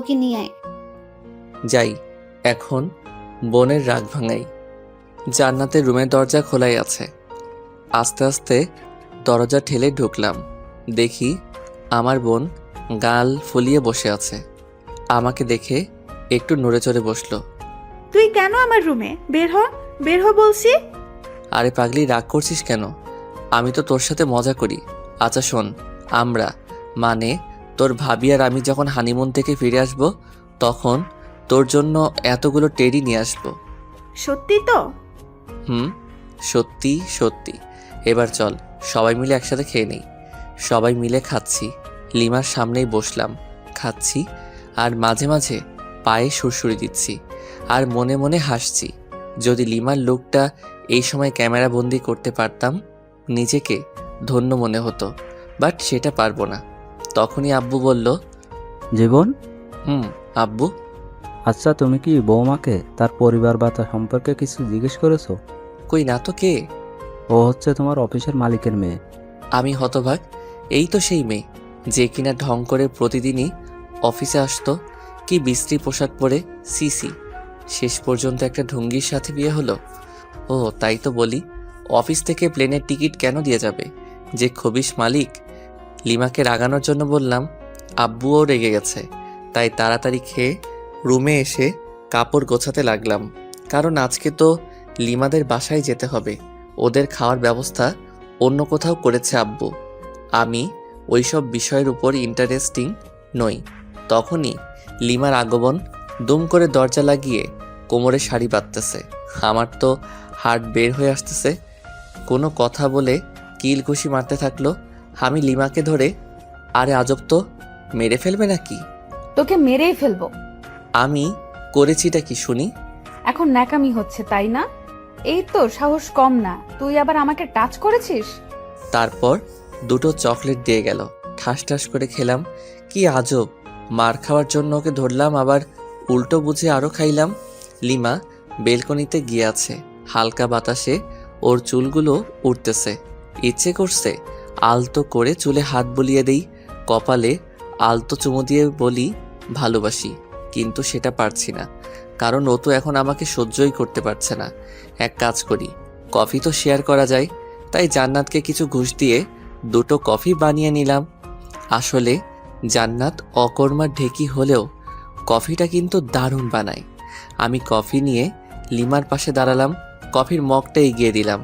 ওকে নিয়ে আয়। যাই এখন বোনের রাগ ভাঙাই। জান্নাতের রুমের দরজা খোলাই আছে। আস্তে আস্তে দরজা ঠেলে ঢুকলাম। দেখি আমার বোন গাল ফুলিয়ে বসে আছে। আমাকে দেখে একটু নড়ে চড়ে বসলো। তুই কেন আমার রুমে? বের হ, বের হ বলছি। আরে পাগলি, রাগ করছিস কেন? আমি তো তোর সাথে মজা করি। আচ্ছা শোন, আমরা মানে তোর ভাবি আর আমি যখন হানিমুন থেকে ফিরে আসব, তখন তোর জন্য এতগুলো টেডি নিয়ে আসবো। সত্যি তো? হুম, সত্যি সত্যি। এবার চল সবাই মিলে একসাথে খেয়ে নেই। সবাই মিলে খাচ্ছি, লিমার সামনেই বসলাম, খাচ্ছি আর মাঝে মাঝে পায়ে সুরসুরি দিচ্ছি আর মনে মনে হাসছি। যদি লিমার লুকটা এই সময় ক্যামেরা বন্দি করতে পারতাম, নিজেকে ধন্য মনে হতো, বাট সেটা পারবো না। তখনই আব্বু বলল, জীবন, আব্বু। আচ্ছা তুমি কি বৌমাকে তার পরিবার বা তার সম্পর্কে কিছু জিজ্ঞেস করেছো? কই না তো, কে? ও হচ্ছে তোমার অফিসের মালিকের মেয়ে। আমি হতভাগ। এই তো সেই মেয়ে যে কিনা ঢং করে প্রতিদিনই অফিসে আসতো। কি বিশ্রী পোশাক পরে, সিসি। শেষ পর্যন্ত একটা ঢুঙ্গির সাথে বিয়ে হলো। ও তাই তো বলি, অফিস থেকে প্লেনের টিকিট কেন দিয়ে যাবে যে খবিশ মালিক। লিমাকে রাগানোর জন্য বললাম, আব্বুও রেগে গেছে। তাই তাড়াতাড়ি খেয়ে রুমে এসে কাপড় গোছাতে লাগলাম, কারণ আজকে তো লিমাদের বাসায় যেতে হবে। ওদের খাওয়ার ব্যবস্থা অন্য কোথাও করেছে আব্বু। আমি ওইসব বিষয়ের উপর ইন্টারেস্টিং নই। তখনই লিমার আগমন। দুম করে দরজা লাগিয়ে কোমরে শাড়ি বাঁধতেছে। আমার তো হার্ট বের হয়ে আসতেছে। কোনো কথা বলে কিল ঘুষি মারতে থাকলো। আমি লিমাকে ধরে, আরে আজব তো, মেরে ফেলবে নাকি? তোকে মেরেই ফেলবো। আমি করেছিটা কি শুনি? এখন ন্যাকামি হচ্ছে তাই না? এই তো সাহস কম না, তুই আবার আমাকে টাচ করেছিস। তারপর দুটো চকলেট দিয়ে গেল, ঠাস ঠাস করে খেলাম। কি আজব, মার খাওয়ার জন্য ওকে ধরলাম, আবার উল্টো বুঝে আরও খাইলাম। লিমা বেলকনিতে গিয়ে আছে, হালকা বাতাসে ওর চুলগুলো উঠতেছে। ইচ্ছে করছে আলতো করে চুলে হাত বুলিয়ে দেই, কপালে আলতো চুমু দিয়ে বলি ভালোবাসি, কিন্তু সেটা পারছি না, কারণ ও তো এখন আমাকে সহ্যই করতে পারছে না। এক কাজ করি, কফি তো শেয়ার করা যায়। তাই জান্নাতকে কিছু ঘুষ দিয়ে দুটো কফি বানিয়ে নিলাম। আসলে জান্নাত অকর্মার ঢেকি হলেও কফিটা কিন্তু দারুণ বানায়। আমি কফি নিয়ে লিমার পাশে দাঁড়ালাম, কফির মগটা এগিয়ে দিলাম।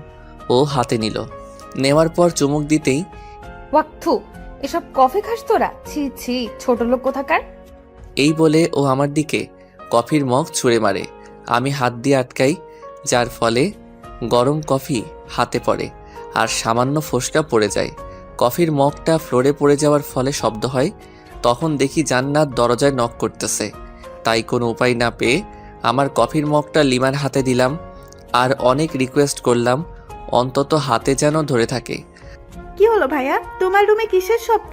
ও হাতে নিল, নেওয়ার পর চুমুক দিতেই, ওয়াক্থু, এসব কফি খাস তোরা? ছি ছি, ছোট লোক কোথাকার। এই বলে ও আমার দিকে কফির মগ ছুঁড়ে মারে। আমি হাত দিয়ে আটকাই, যার ফলে গরম কফি হাতে পড়ে আর সামান্য ফোসকা পড়ে যায়। কফির মগটা ফ্লোরে পড়ে যাওয়ার ফলে শব্দ হয়। তখন দেখি জান্নাত দরজায় নক করতেছে। তাই কোনো উপায় না পেয়ে আমার কফির মগটা লিমার হাতে দিলাম আর অনেক রিকোয়েস্ট করলাম অন্তত হাতে যেন ধরে থাকে। কি হলো ভাইয়া, তোমার রুমে কিসের শব্দ?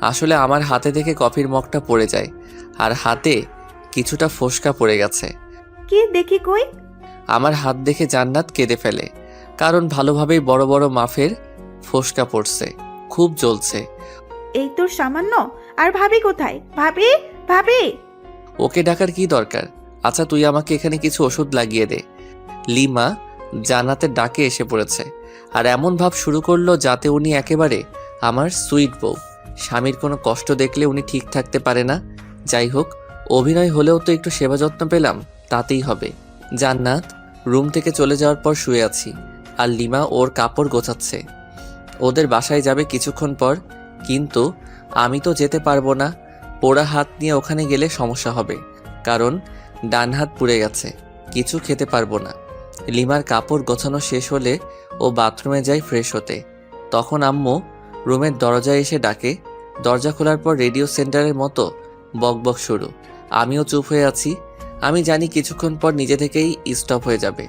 আসলে আমার হাতে থেকে কফির মগটা পড়ে যায় আর হাতে কিছুটা ফোসকা পড়ে গেছে। কি দেখি কই? আমার হাত দেখে জান্নাত কেঁদে ফেলে, কারণ ভালোভাবেই বড় বড় মাফের ফোসকা পড়ছে, খুব জ্বলছে। এই তোর সামান্য, আর ভাবি কোথায়? ভাবি, ভাবি। ওকে ডাকার কি দরকার? আচ্ছা তুই আমাকে এখানে কিছু ওষুধ লাগিয়ে দে। লিমা জান্নাতের ডাকে এসে পড়েছে আর এমন ভাব শুরু করলো যাতে উনি একেবারে আমার সুইট বউ। স্বামীর কোনো কষ্ট দেখলে উনি ঠিক থাকতে পারে না। যাই হোক, অভিনয় হলেও তো একটু সেবা যত্ন পেলাম, তাতেই হবে। জান্নাত রুম থেকে চলে যাওয়ার পর শুয়ে আছি আর লিমা ওর কাপড় গোছাচ্ছে। ওদের বাসায় যাবে কিছুক্ষণ পর, কিন্তু আমি তো যেতে পারবো না। পোড়া হাত নিয়ে ওখানে গেলে সমস্যা হবে, কারণ ডান হাত পুড়ে গেছে, কিছু খেতে পারবো না। লিমার কাপড় গোছানো শেষ হলে ও বাথরুমে যায় ফ্রেশ হতে। তখন আম্মু রুমের দরজায় এসে ডাকে। দরজা খোলার পর রেডিও সেন্টারের মতো বকবক শুরু। আমিও চুপ হয়ে আছি। আমি জানি কিছুক্ষণ পর নিজে থেকেই স্টপ হয়ে যাবে।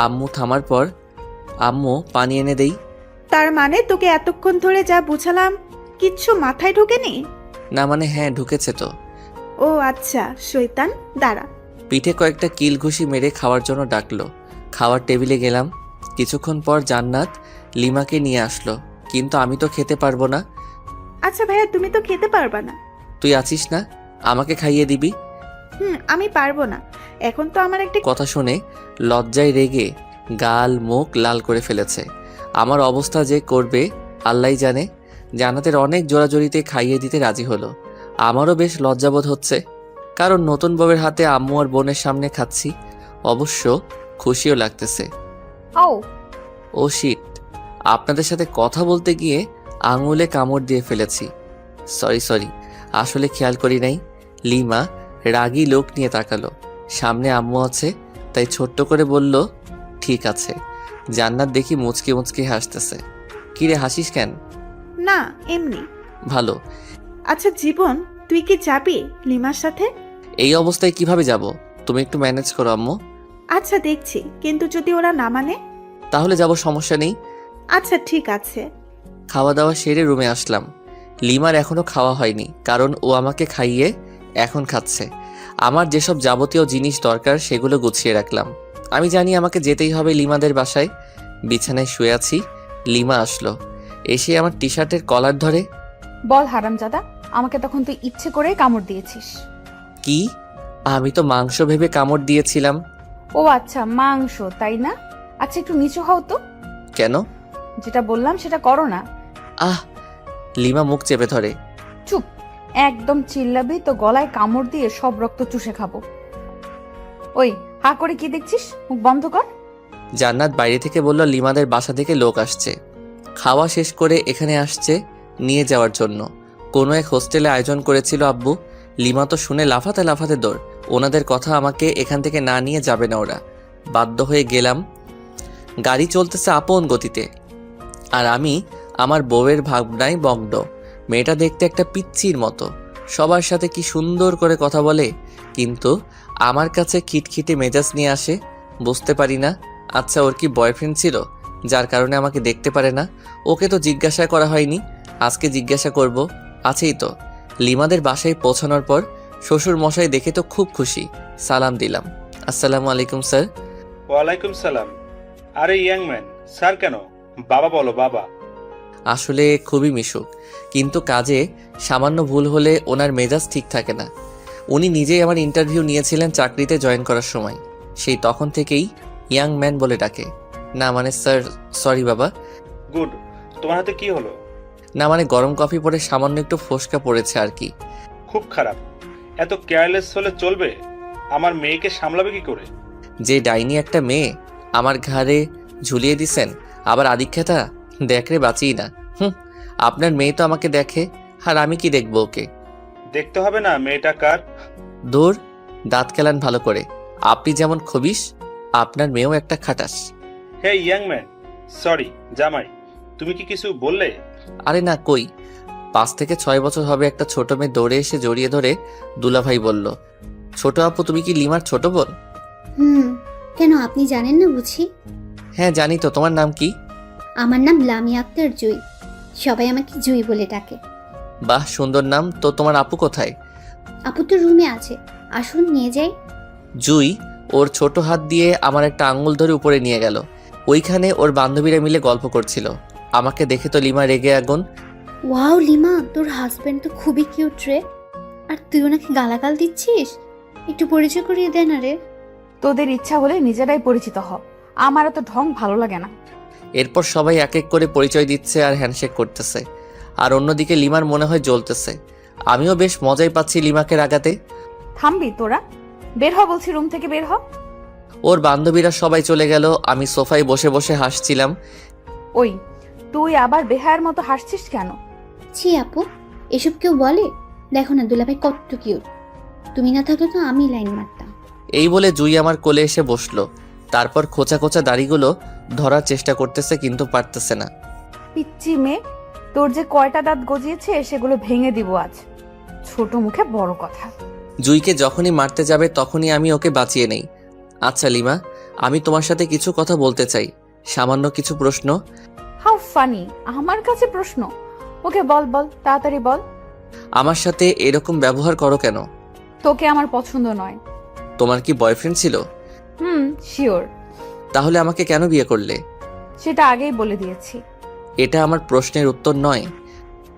আম্মু থামার পর, আম্মু পানি এনে দেই। তার মানে তোকে এতক্ষণ ধরে যা বুঝালাম কিচ্ছু মাথায় ঢোকেনি? না মানে হ্যাঁ, ঢুকেছে তো। ও আচ্ছা, শয়তান, দাঁড়া। পিঠে কয়েকটা কিল ঘুষি মেরে খাওয়ার জন্য ডাকলো। খাওয়ার টেবিলে গেলাম। কিছুক্ষণ পর জান্নাত লিমাকে নিয়ে আসলো, কিন্তু আমি তো খেতে পারবো না। আচ্ছা ভাইয়া, তুমি তো খেতে পারবা না। তুই আছিস না, আমাকে খাইয়ে দিবি? আমি পারবো না। এখন তো আমার একটা কথা শুনে লজ্জায় রেগে গাল মুখ লাল করে ফেলেছে। আমার অবস্থা যে করবে আল্লাহই জানে। জান্নাতের অনেক জোরাজোরিতে খাইয়ে দিতে রাজি হলো। আমারও বেশ লজ্জাবোধ হচ্ছে, কারণ নতুন বউয়ের হাতে আম্মু আর বোনের সামনে খাচ্ছি। অবশ্য খুশিও লাগতেছে। ও ও শিট, আপনাদের সাথে কথা বলতে গিয়ে আঙুলে কামড় দিয়ে ফেলেছি। সরি, আসলে খেয়াল করি নাই। লিমা রাগী লোক নিয়ে তাকালো। সামনে আম্মু আছে, তাই ছোট্ট করে বলল, ঠিক আছে। জান্নাত দেখি মুচকি মুচকি হাসতেছে। কিরে হাসিস কেন? না, এমনি। ভালো। আচ্ছা জীবন, তুই কি যাবি লিমার সাথে? এই অবস্থায় কিভাবে যাব? তুমি একটু ম্যানেজ করো আম্মু। আচ্ছা দেখছি, কিন্তু যদি ওরা না মানে? তাহলে যাব, সমস্যা নেই। আচ্ছা ঠিক আছে। খাওয়া দাওয়া সেরে রুমে আসলাম। লিমার এখনো খাওয়া হয়নি, কারণ ও আমাকে খাইয়ে এখন খাচ্ছে। আমার যেসব যাবতীয় জিনিস দরকার সেগুলো গুছিয়ে রাখলাম। আমি জানি আমাকে যেতেই হবে লিমাদের বাসায়। বিছানায় শুয়ে আছি, লিমা আসলো। এসে আমার টি শার্টের কলার ধরে। বল হারামজাদা, আমাকে তখন তুই ইচ্ছে করে কামড় দিয়েছিস। কি? আমি তো মাংস ভেবে কামড় দিয়েছিলাম। ও আচ্ছা, মাংস তাই না? আচ্ছা একটু নিচু হও তো। কেন? যেটা বললাম সেটা করো না। আহ! লিমা মুখ চেপে ধরে। চুপ, একদম চিল্লাবি তো গলায় কামড় দিয়ে সব রক্ত চুষে খাবো। ওই হা করে কি দেখছিস? মুখ বন্ধ কর। জান্নাত বাইরে থেকে বলল লিমাদের বাসা থেকে লোক আসছে, খাওয়া শেষ করে এখানে আসছে নিয়ে যাওয়ার জন্য। কোনো এক হোস্টেলে আয়োজন করেছিল আব্বু। লিমা তো শুনে লাফাতে লাফাতে দৌড়। ওনাদের কথা আমাকে এখান থেকে না নিয়ে যাবে না ওরা। বাধ্য হয়ে গেলাম। গাড়ি চলতেছে আপন গতিতে, আর আমি আমার বউয়ের ভাবনায় মগ্ন। মেয়েটা দেখতে একটা পিচ্চির মতো, সবার সাথে কি সুন্দর করে কথা বলে, কিন্তু আমার কাছে খিটখিটে মেজাজ নিয়ে আসে। বুঝতে পারি না, আচ্ছা ওর কি বয়ফ্রেন্ড ছিল যার কারণে আমাকে দেখতে পারে না? ওকে তো জিজ্ঞাসা করা হয়নি, আজকে জিজ্ঞাসা করব। আছেই তো। লিমাদের বাসায় পৌঁছানোর পর শ্বশুর মশাই দেখে তো খুব খুশি। সালাম দিলাম। আসসালামু আলাইকুম স্যার। ওয়ালাইকুম সালাম। আরে ইয়াং ম্যান, স্যার কেন? বাবা বলো, বাবা। আসলে খুবই মিশুক, কিন্তু কাজে সামান্য ভুল হলে ওনার মেজাজ ঠিক থাকে না। উনি নিজেই আমার ইন্টারভিউ নিয়েছিলেন চাকরিতে জয়েন করার সময়। সেই তখন থেকেই ইয়াং ম্যান বলে ডাকে। না মানে স্যার, সরি বাবা। গুড। তোমার হাতে কি হলো? না মানে গরম কফি পরে সামান্য একটু ফোসকা পড়েছে আর কি। খুব খারাপ। এত কেয়ারলেস হলে চলবে? আমার মেয়েকে সামলাবে কি করে? যে ডাইনি একটা মেয়ে আমার ঘাড়ে ঝুলিয়ে দিছেন, আবার আদিক্ষেতা। দেখরে বাঁচিই না। আপনার মেয়ে তো আমাকে দেখে, আর আমি কি দেখবো ওকে? দেখতে হবে না মেয়েটা কার। দূর, দাঁত কেলান ভালো করে। আপনি যেমন খবিস, আপনার মেয়েও একটা খাটাস। হে ইয়াং ম্যান, সরি জামাই, তুমি কি কিছু বললে? আরে না, কই। 5 থেকে 6 বছর হবে একটা ছোট মেয়ে দৌড়ে এসে জড়িয়ে ধরে দুলাভাই বলল, ছোট আপু তুমি কি লিমার ছোট বোন? কেন আপনি জানেন না বুঝি? হ্যাঁ জানি তো, তোমার নাম কি? আমার নাম লামিয়া আক্তার জুই। সবাই আমাকে জুই বলে ডাকে। বাহ, সুন্দর নাম তো। তোমার আপু কোথায়? আপু তো রুমে আছে, আসুন নিয়ে যাই। জুই ওর ছোট হাত দিয়ে আমার একটা আঙ্গুল ধরে উপরে নিয়ে গেল। ওইখানে ওর বান্ধবীরা মিলে গল্প করছিল। আমাকে দেখে তো লিমা রেগে আগুন। ওয়াও লিমা, তোর হাজবেন্ড তো খুবই কিউট রে। আর তুই ওনাকে গালাগাল দিচ্ছিস? একটু পরিচয় করিয়ে দে না রে। তোদের ইচ্ছা হলে নিজেরাই পরিচিত হ, আমার তো ঢং ভালো লাগে না। এরপর সবাই এক এক করে পরিচয় দিচ্ছে আর হ্যান্ডশেক করতেছে। আর অন্যদিকে লিমার মনে হয় জ্বলতেছে। আমিও বেশ মজাই পাচ্ছি লিমাকে রাগাতে। থামবি তোরা? বের হ বলছি, রুম থেকে বের হ। ওর বান্ধবীরা সবাই চলে গেল, আমি সোফায় বসে বসে হাসছিলাম। ওই তুই আবার বেহায়ার মতো হাসছিস কেন? ছি আপু, এসব কেউ বলে? দেখো না দুলাভাই কত কিউট। তুমি না থাকলে তো আমি লাইন মারতাম। এই বলে জুই আমার কোলে এসে বসলো। তারপর খোঁচা খোঁচা দাড়িগুলো ধরার চেষ্টা করতেছে, কিন্তু পারতেছে না। পিচ্চি মেয়ে, তোর যে কয়টা দাঁত গজিয়েছে সেগুলো ভেঙে দিব আজ। ছোট মুখে বড় কথা। জুইকে যখনই মারতে যাবে তখনই আমি ওকে বাঁচিয়ে নেই। আচ্ছা লিমা, আমি তোমার সাথে কিছু কথা বলতে চাই। সামান্য কিছু প্রশ্ন। হাউ ফানি, আমার কাছে প্রশ্ন? ওকে বল বল, তাড়াতাড়ি বল। আমার সাথে এরকম ব্যবহার করো কেন? তোকে আমার পছন্দ নয়। তোমার কি বয়ফ্রেন্ড ছিল? শিওর। তাহলে আমাকে কেন বিয়ে করলে? সেটা আগেই বলে দিয়েছি। এটা আমার প্রশ্নের উত্তর নয়।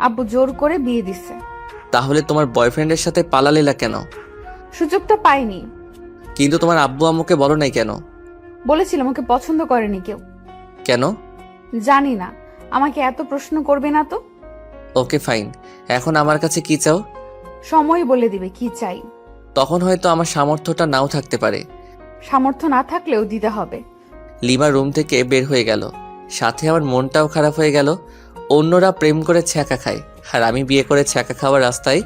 আব্বু জোর করে বিয়ে দিছে। তাহলে তোমার বয়ফ্রেন্ডের সাথে পালালেলা কেন? সুযোগটা পাইনি। কিন্তু তোমার আব্বু আম্মুকে বলো নাই কেন? বলেছিলাম ওকে পছন্দ করেনি কেউ। কেন? জানি না, আমাকে এত প্রশ্ন করবে না তো। ওকে ফাইন, এখন আমার কাছে কি চাও? সময় বলে দিবে কি চাই। তখন হয়তো আমার সামর্থ্যটা নাও থাকতে পারে। সামর্থ্য না থাকলেও দিতে হবে। লিমা রুম থেকে বের হয়ে গেল, সাথে আমার মনটাও খারাপ হয়ে গেল। অন্যরা প্রেম করে ছ্যাঁকা খায়, আর আমি বিয়ে করে ছ্যাঁকা খাওয়ার রাস্তায়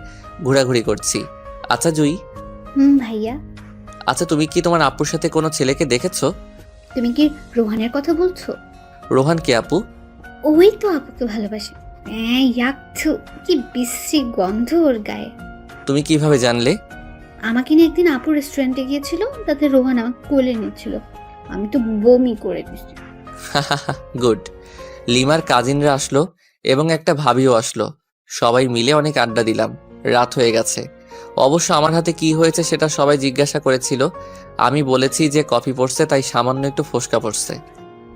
ঘোরাঘুরি করছি। আচ্ছা জুই, ভাইয়া, আচ্ছা তুমি কি তোমার আপুর সাথে কোনো ছেলেকে দেখেছো? তুমি কি রোহানের কথা বলছো? রোহান কে আপু? ওই তো আপুকে ভালোবাসে। ইয়াকছু, কি বিশ্রী গন্ধ ওর গায়ে। তুমি কিভাবে জানলে? আমাকে নিয়ে একদিন আপু রেস্টুরেন্টে গিয়েছিল, তাতে রোহান আমাকে কোলে নিচ্ছিল, আমি তো বমি করে দিচ্ছি। গুড। লিমার কাজিনরা আসলো এবং একটা ভাবিও আসলো। সবাই মিলে অনেক আড্ডা দিলাম। রাত হয়ে গেছে। অবশ্য আমার হাতে কি হয়েছে সেটা সবাই জিজ্ঞাসা করেছিল। আমি বলেছি যে কফি পড়ছে, তাই সামান্য একটু ফোসকা পড়ছে।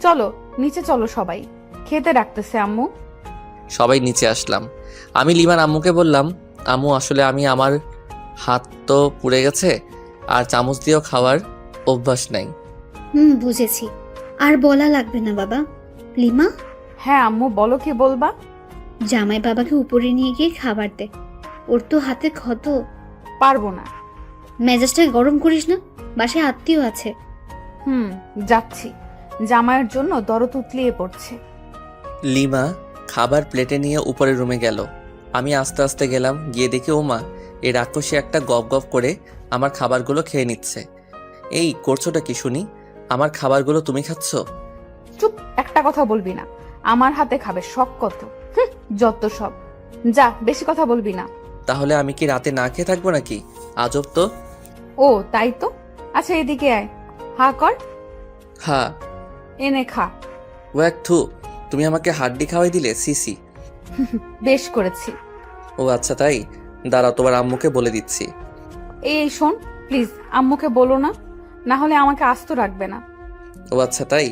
চলো নিচে চলো, সবাই খেতে ডাকতেছে আম্মু। সবাই নিচে আসলাম। আমি লিমার আম্মুকে বললাম, আম্মু আসলে আমার হাত তো পুড়ে গেছে, আর চামচ দিয়েও খাওয়ার অভ্যাস নাই। বুঝেছি, আর বলা লাগবে না বাবা। লিমা, হ্যাঁ আম্মু, বলো কি বলবা? জামাই বাবাকে উপরে নিয়ে গিয়ে খাবার দে, ওর তো হাতে ক্ষত। পারবো না। মেজাজটা গরম করিস না, বাসায় আত্মীয় আছে। যাচ্ছি। জামাইয়ের জন্য দরদ উতলিয়ে পড়ছে। লিমা খাবার প্লেটে নিয়ে উপরের রুমে গেল। আমি আস্তে আস্তে গেলাম, গিয়ে দেখি ওমা এই রাক্ষসী একটা গপ গপ করে আমার খাবারগুলো খেয়ে নিচ্ছে। এই করছোটা কি শুনি? আমার খাবারগুলো তুমি খাচ্ছ? চুপ, একটা কথা বলবি না। আমার হাতে খাবে, শখ কত। যত সব। যা, বেশি কথা বলবি না। তাহলে আমি কি রাতে না খেয়ে থাকবো নাকি? আজব তো। ও তাই তো। আচ্ছা এদিকে আয়, হা কর। হ্যাঁ। এনে খা। ও এক থু, তুমি আমাকে হাড্ডি খাওয়াই দিলে, সিসি। বেশ করেছি। ও আচ্ছা তাই, দাঁড়াও তোমার আম্মুকে বলে দিচ্ছি। এই শোন, প্লিজ আম্মুকে বলো না, না হলে আমাকে আস্ত রাখবে না। ও আচ্ছা তাই,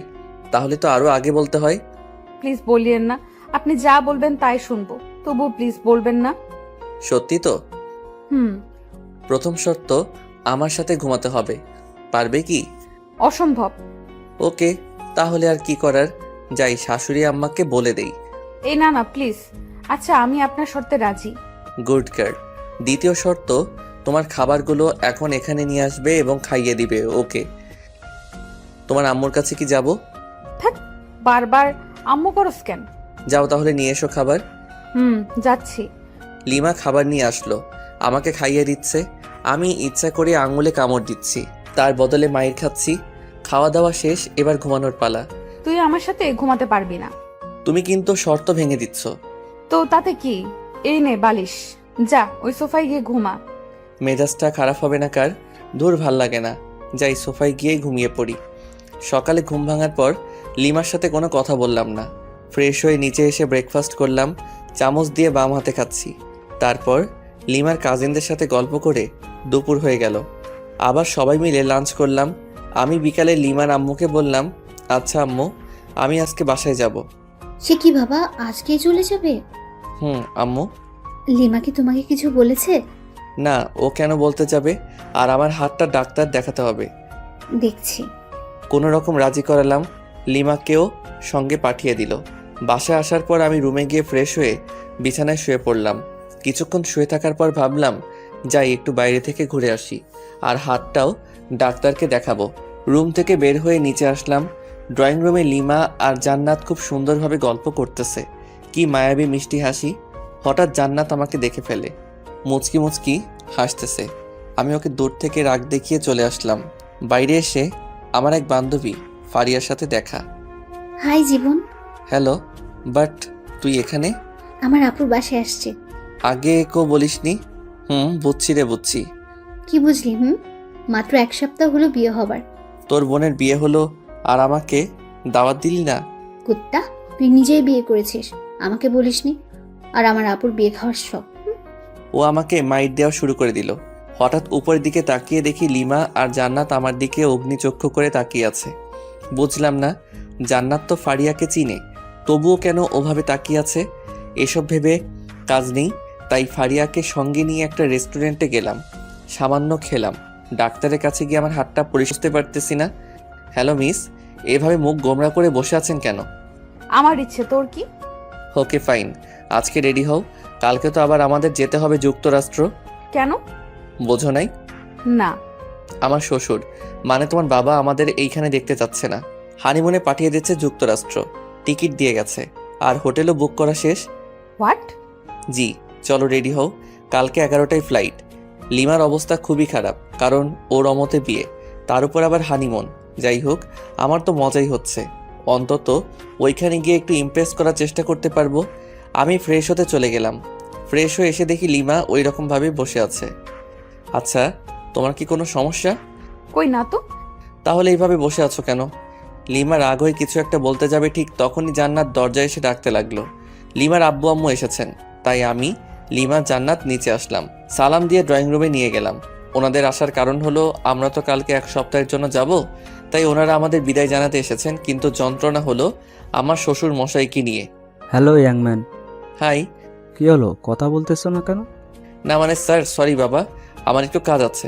তাহলে তো আরো আগে বলতে হয়। প্লিজ বলিয়েন না, আপনি যা বলবেন তাই শুনবো, তবু প্লিজ বলবেন না। সত্যি তো? হুম। প্রথম শর্ত, আমার সাথে ঘুমাতে হবে। পারবে কি? অসম্ভব। ওকে, তাহলে আর কি করার, যাই শাশুড়ি আম্মাকে বলে দেই। এই না না প্লিজ। আচ্ছা আমি আপনার শর্তে রাজি। Good girl. দ্বিতীয় শর্ত, তোমার খাবারগুলো এখন এখানে নিয়ে আসবে এবং খাইয়ে দিবে। ওকে। তোমার আম্মুর কাছে কি যাব? থাক, বারবার আম্মু করস কেন? যাও তাহলে নিয়ে এসো খাবার। যাচ্ছি। লিমা খাবার নিয়ে আসলো, আমাকে খাইয়ে দিচ্ছে। আমি ইচ্ছা করে আঙুলে কামড় দিচ্ছি, তার বদলে মায়ের খাচ্ছি। খাওয়া দাওয়া শেষ, এবার ঘুমানোর পালা। তুই আমার সাথে ঘুমাতে পারবি না। তুমি কিন্তু শর্ত ভেঙে দিচ্ছ। তো তাতে কি, এই নে বালিশ, যা ওই সোফায় গিয়ে ঘুমা। মেজাজটা খারাপ হবে না কার? দূর ভাল লাগে না, যাই সোফায় গিয়ে ঘুমিয়ে পড়ি। সকালে ঘুম ভাঙার পর লিমার সাথে কোনো কথা বললাম না। ফ্রেশ হয়ে নিচে এসে ব্রেকফাস্ট করলাম, চামচ দিয়ে বাম হাতে খাচ্ছি। তারপর লিমার কাজিনদের সাথে গল্প করে দুপুর হয়ে গেল। আবার সবাই মিলে লাঞ্চ করলাম। আমি বিকালে লিমার আম্মুকে বললাম, আচ্ছা আম্মু, আমি আজকে বাসায় যাব। সে কি বাবা, আজকেই চলে যাবে? আম্মু। লিমা কি তোমাকে কিছু বলেছে? না, ও কেন বলতে যাবে? আর আমার হাতটা ডাক্তার দেখাতে হবে। দেখছি। কোনো রকম রাজি করালাম, লিমাকেও সঙ্গে পাঠিয়ে দিল। বাসায় আসার পর আমি রুমে গিয়ে ফ্রেশ হয়ে বিছানায় শুয়ে পড়লাম। কিছুক্ষণ শুয়ে থাকার পর ভাবলাম, যাই একটু বাইরে থেকে ঘুরে আসি, আর হাতটাও ডাক্তারকে দেখাবো। রুম থেকে বের হয়ে নিচে আসলাম। ড্রয়িং রুমে লিমা আর জান্নাত খুব সুন্দরভাবে গল্প করতেছে। কি মায়াবী মিষ্টি হাসি। হঠাৎ জান্নাত আমাকে দেখে ফেলে, মুচকি মুচকি হাসতেছে। আমি ওকে দূর থেকে রাগ দেখিয়ে চলে আসলাম। বাইরে এসে আমার এক বান্ধবী ফারিয়ার সাথে দেখা। High Jibon. হ্যালো, বাট তুই এখানে? আমার আপুর বাসায় আসছে। আগে বলিসনি। বুঝছি রে, বুঝছি। কি বুঝলি? মাত্র 1 সপ্তাহ হলো বিয়ে হবার। তোর বোনের বিয়ে হলো আর আমাকে দাওয়াত দিলি না? কুত্তা, তুই নিজেই বিয়ে করেছিস, আমাকে বলিসনি। আর আমার আপুর বিয়ে খাওয়ার শখ। ও আমাকে মাইট দেওয়া শুরু করে দিল। হঠাৎ উপরের দিকে তাকিয়ে দেখি লিমা আর জান্নাত আমার দিকে অগ্নিচক্ষু করে তাকিয়ে আছে। বুঝলাম না, জান্নাত তো ফারিয়াকে চিনে, তবুও কেন ওভাবে তাকিয়ে আছে। এসব ভেবে কাজ নেই, তাই ফারিয়াকে সঙ্গে নিয়ে একটা রেস্টুরেন্টে গেলাম। সামান্য খেলাম। ডাক্তারের কাছে গিয়ে আমার হাতটা পরিষ্কার পারতেছি না। হ্যালো মিস, এভাবে মুখ গোমরা করে বসে আছেন কেন? আমার ইচ্ছে, তোর কি? ওকে ফাইন, আজকে রেডি হও। কালকে তো আবার আমাদের যেতে হবে যুক্তরাষ্ট্র। কেন? বোঝো নাই? না। আমার শ্বশুর, মানে তোমার বাবা, আমাদের এইখানে দেখতে চাচ্ছে না। হানিমুনে পাঠিয়ে দিচ্ছে যুক্তরাষ্ট্র। টিকিট দিয়ে গেছে, আর হোটেলও বুক করা শেষ। হোয়াট? জি, চলো রেডি হও। কালকে 11টায় ফ্লাইট। লিমার অবস্থা খুবই খারাপ, কারণ ওর অমতে বিয়ে, তার উপর আবার হানিমুন। যাই হোক, আমার তো মজাই হচ্ছে। অন্তত ওইখানে গিয়ে একটু ইমপ্রেস করার চেষ্টা করতে পারবো। আমি ফ্রেশ হতে চলে গেলাম। ফ্রেশ হয়ে এসে দেখি লিমা ওই রকমভাবে বসে আছে। আচ্ছা, তোমার কি কোনো সমস্যা? কই না তো। তাহলে এইভাবে বসে আছো কেন? লিমা রাগ হয়ে কিছু একটা বলতে যাবে, ঠিক তখনই জান্নাত দরজায় এসে ডাকতে লাগলো। লিমার আব্বু আম্মু এসেছেন, তাই আমি, লিমা, জান্নাত নিচে আসলাম। সালাম দিয়ে ড্রয়িং রুমে নিয়ে গেলাম। ওনাদের আসার কারণ হলো আমরা তো কালকে 1 সপ্তাহের জন্য যাব, তাই ওনারা আমাদের বিদায় জানাতে এসেছেন। কিন্তু যন্ত্রণা হলো আমার শ্বশুর মশাইকে নিয়ে। হ্যালো ইয়াংম্যান। হাই। কি হলো, কথা বলতেছো না কেন? না মানে স্যার, সরি বাবা, আমার একটু কাজ আছে।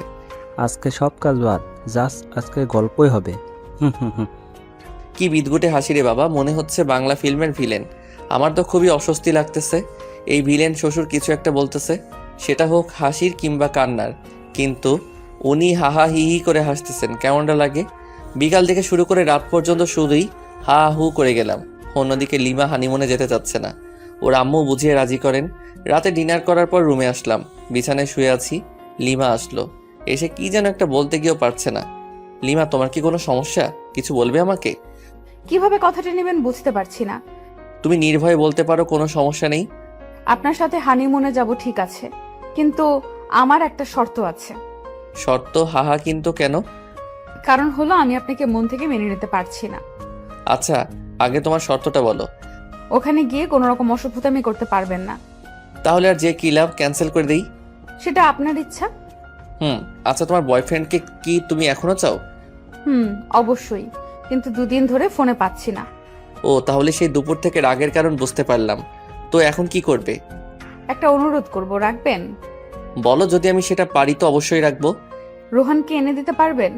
আজকে সব কাজ বাদ, জাস্ট আজকে গল্পই হবে। হুম হুম হুম। কি বিদঘুটে হাসি রে বাবা, মনে হচ্ছে বাংলা ফিল্মের ভিলেন। আমার তো খুবই অস্বস্তি লাগতেছে। এই ভিলেন শ্বশুর কিছু একটা বলতেছে, সেটা হোক হাসির কিংবা কান্নার, কিন্তু উনি হাহা হি হি করে হাসতেছেন। কেমনটা লাগে? বিকাল থেকে শুরু করে রাত পর্যন্ত শুধুই হা হু করে গেলাম। অন্যদিকে লিমা হানিমুনে যেতে চাচ্ছে না। ওর আম্মু বুঝিয়ে রাজি করেন। রাতে ডিনার করার পর রুমে আসলাম। বিছানায় শুয়ে আছি। লিমা আসলো। এসে কি যেন একটা বলতে গিয়েও পারছে না। লিমা, তোমার কি কোনো সমস্যা? কিছু বলবে আমাকে? কিভাবে কথাটা নেবেন বুঝতে পারছি না। তুমি নির্ভয়ে বলতে পারো, কোনো সমস্যা নেই। আপনার সাথে হানিমুনে যাব ঠিক আছে, কিন্তু আমার একটা শর্ত আছে। শর্ত? হাহা, কিন্তু কেন? কারণ হলো আমি আপনাকে মন থেকে মেনে নিতে পারছি না। আচ্ছা, আগে তোমার শর্তটা বলো। ওখানে গিয়ে কোনো রকম অসভ্যতামি করতে পারবেন না। তাহলে আর যে কি লাভ, ক্যান্সেল করে দেই? সেটা আপনার ইচ্ছা। আচ্ছা, তোমার বয়ফ্রেন্ডকে কি তুমি এখনো চাও? অবশ্যই, কিন্তু 2 দিন ধরে ফোনে পাচ্ছি না। ও, তাহলে সেই দুপুর থেকে রাগের কারণ বুঝতে পারলাম। তো এখন কি করবে? একটা অনুরোধ করব, রাখবেন? বলো, যদি আমি সেটা পারি তো অবশ্যই রাখবো। রোহানকে এনে দিতে পারবেন?